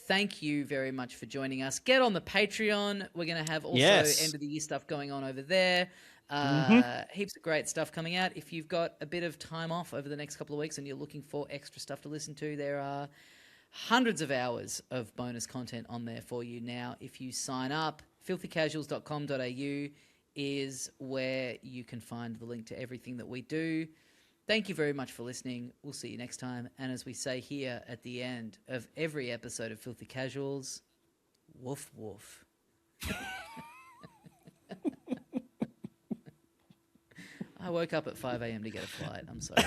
Thank you very much for joining us. Get on the Patreon. We're going to have also end of the year stuff going on over there. Heaps of great stuff coming out. If you've got a bit of time off over the next couple of weeks and you're looking for extra stuff to listen to, there are hundreds of hours of bonus content on there for you now. If you sign up, filthycasuals.com.au is where you can find the link to everything that we do. Thank you very much for listening. We'll see you next time. And as we say here at the end of every episode of Filthy Casuals, woof woof. I woke up at 5 a.m. to get a flight. I'm sorry.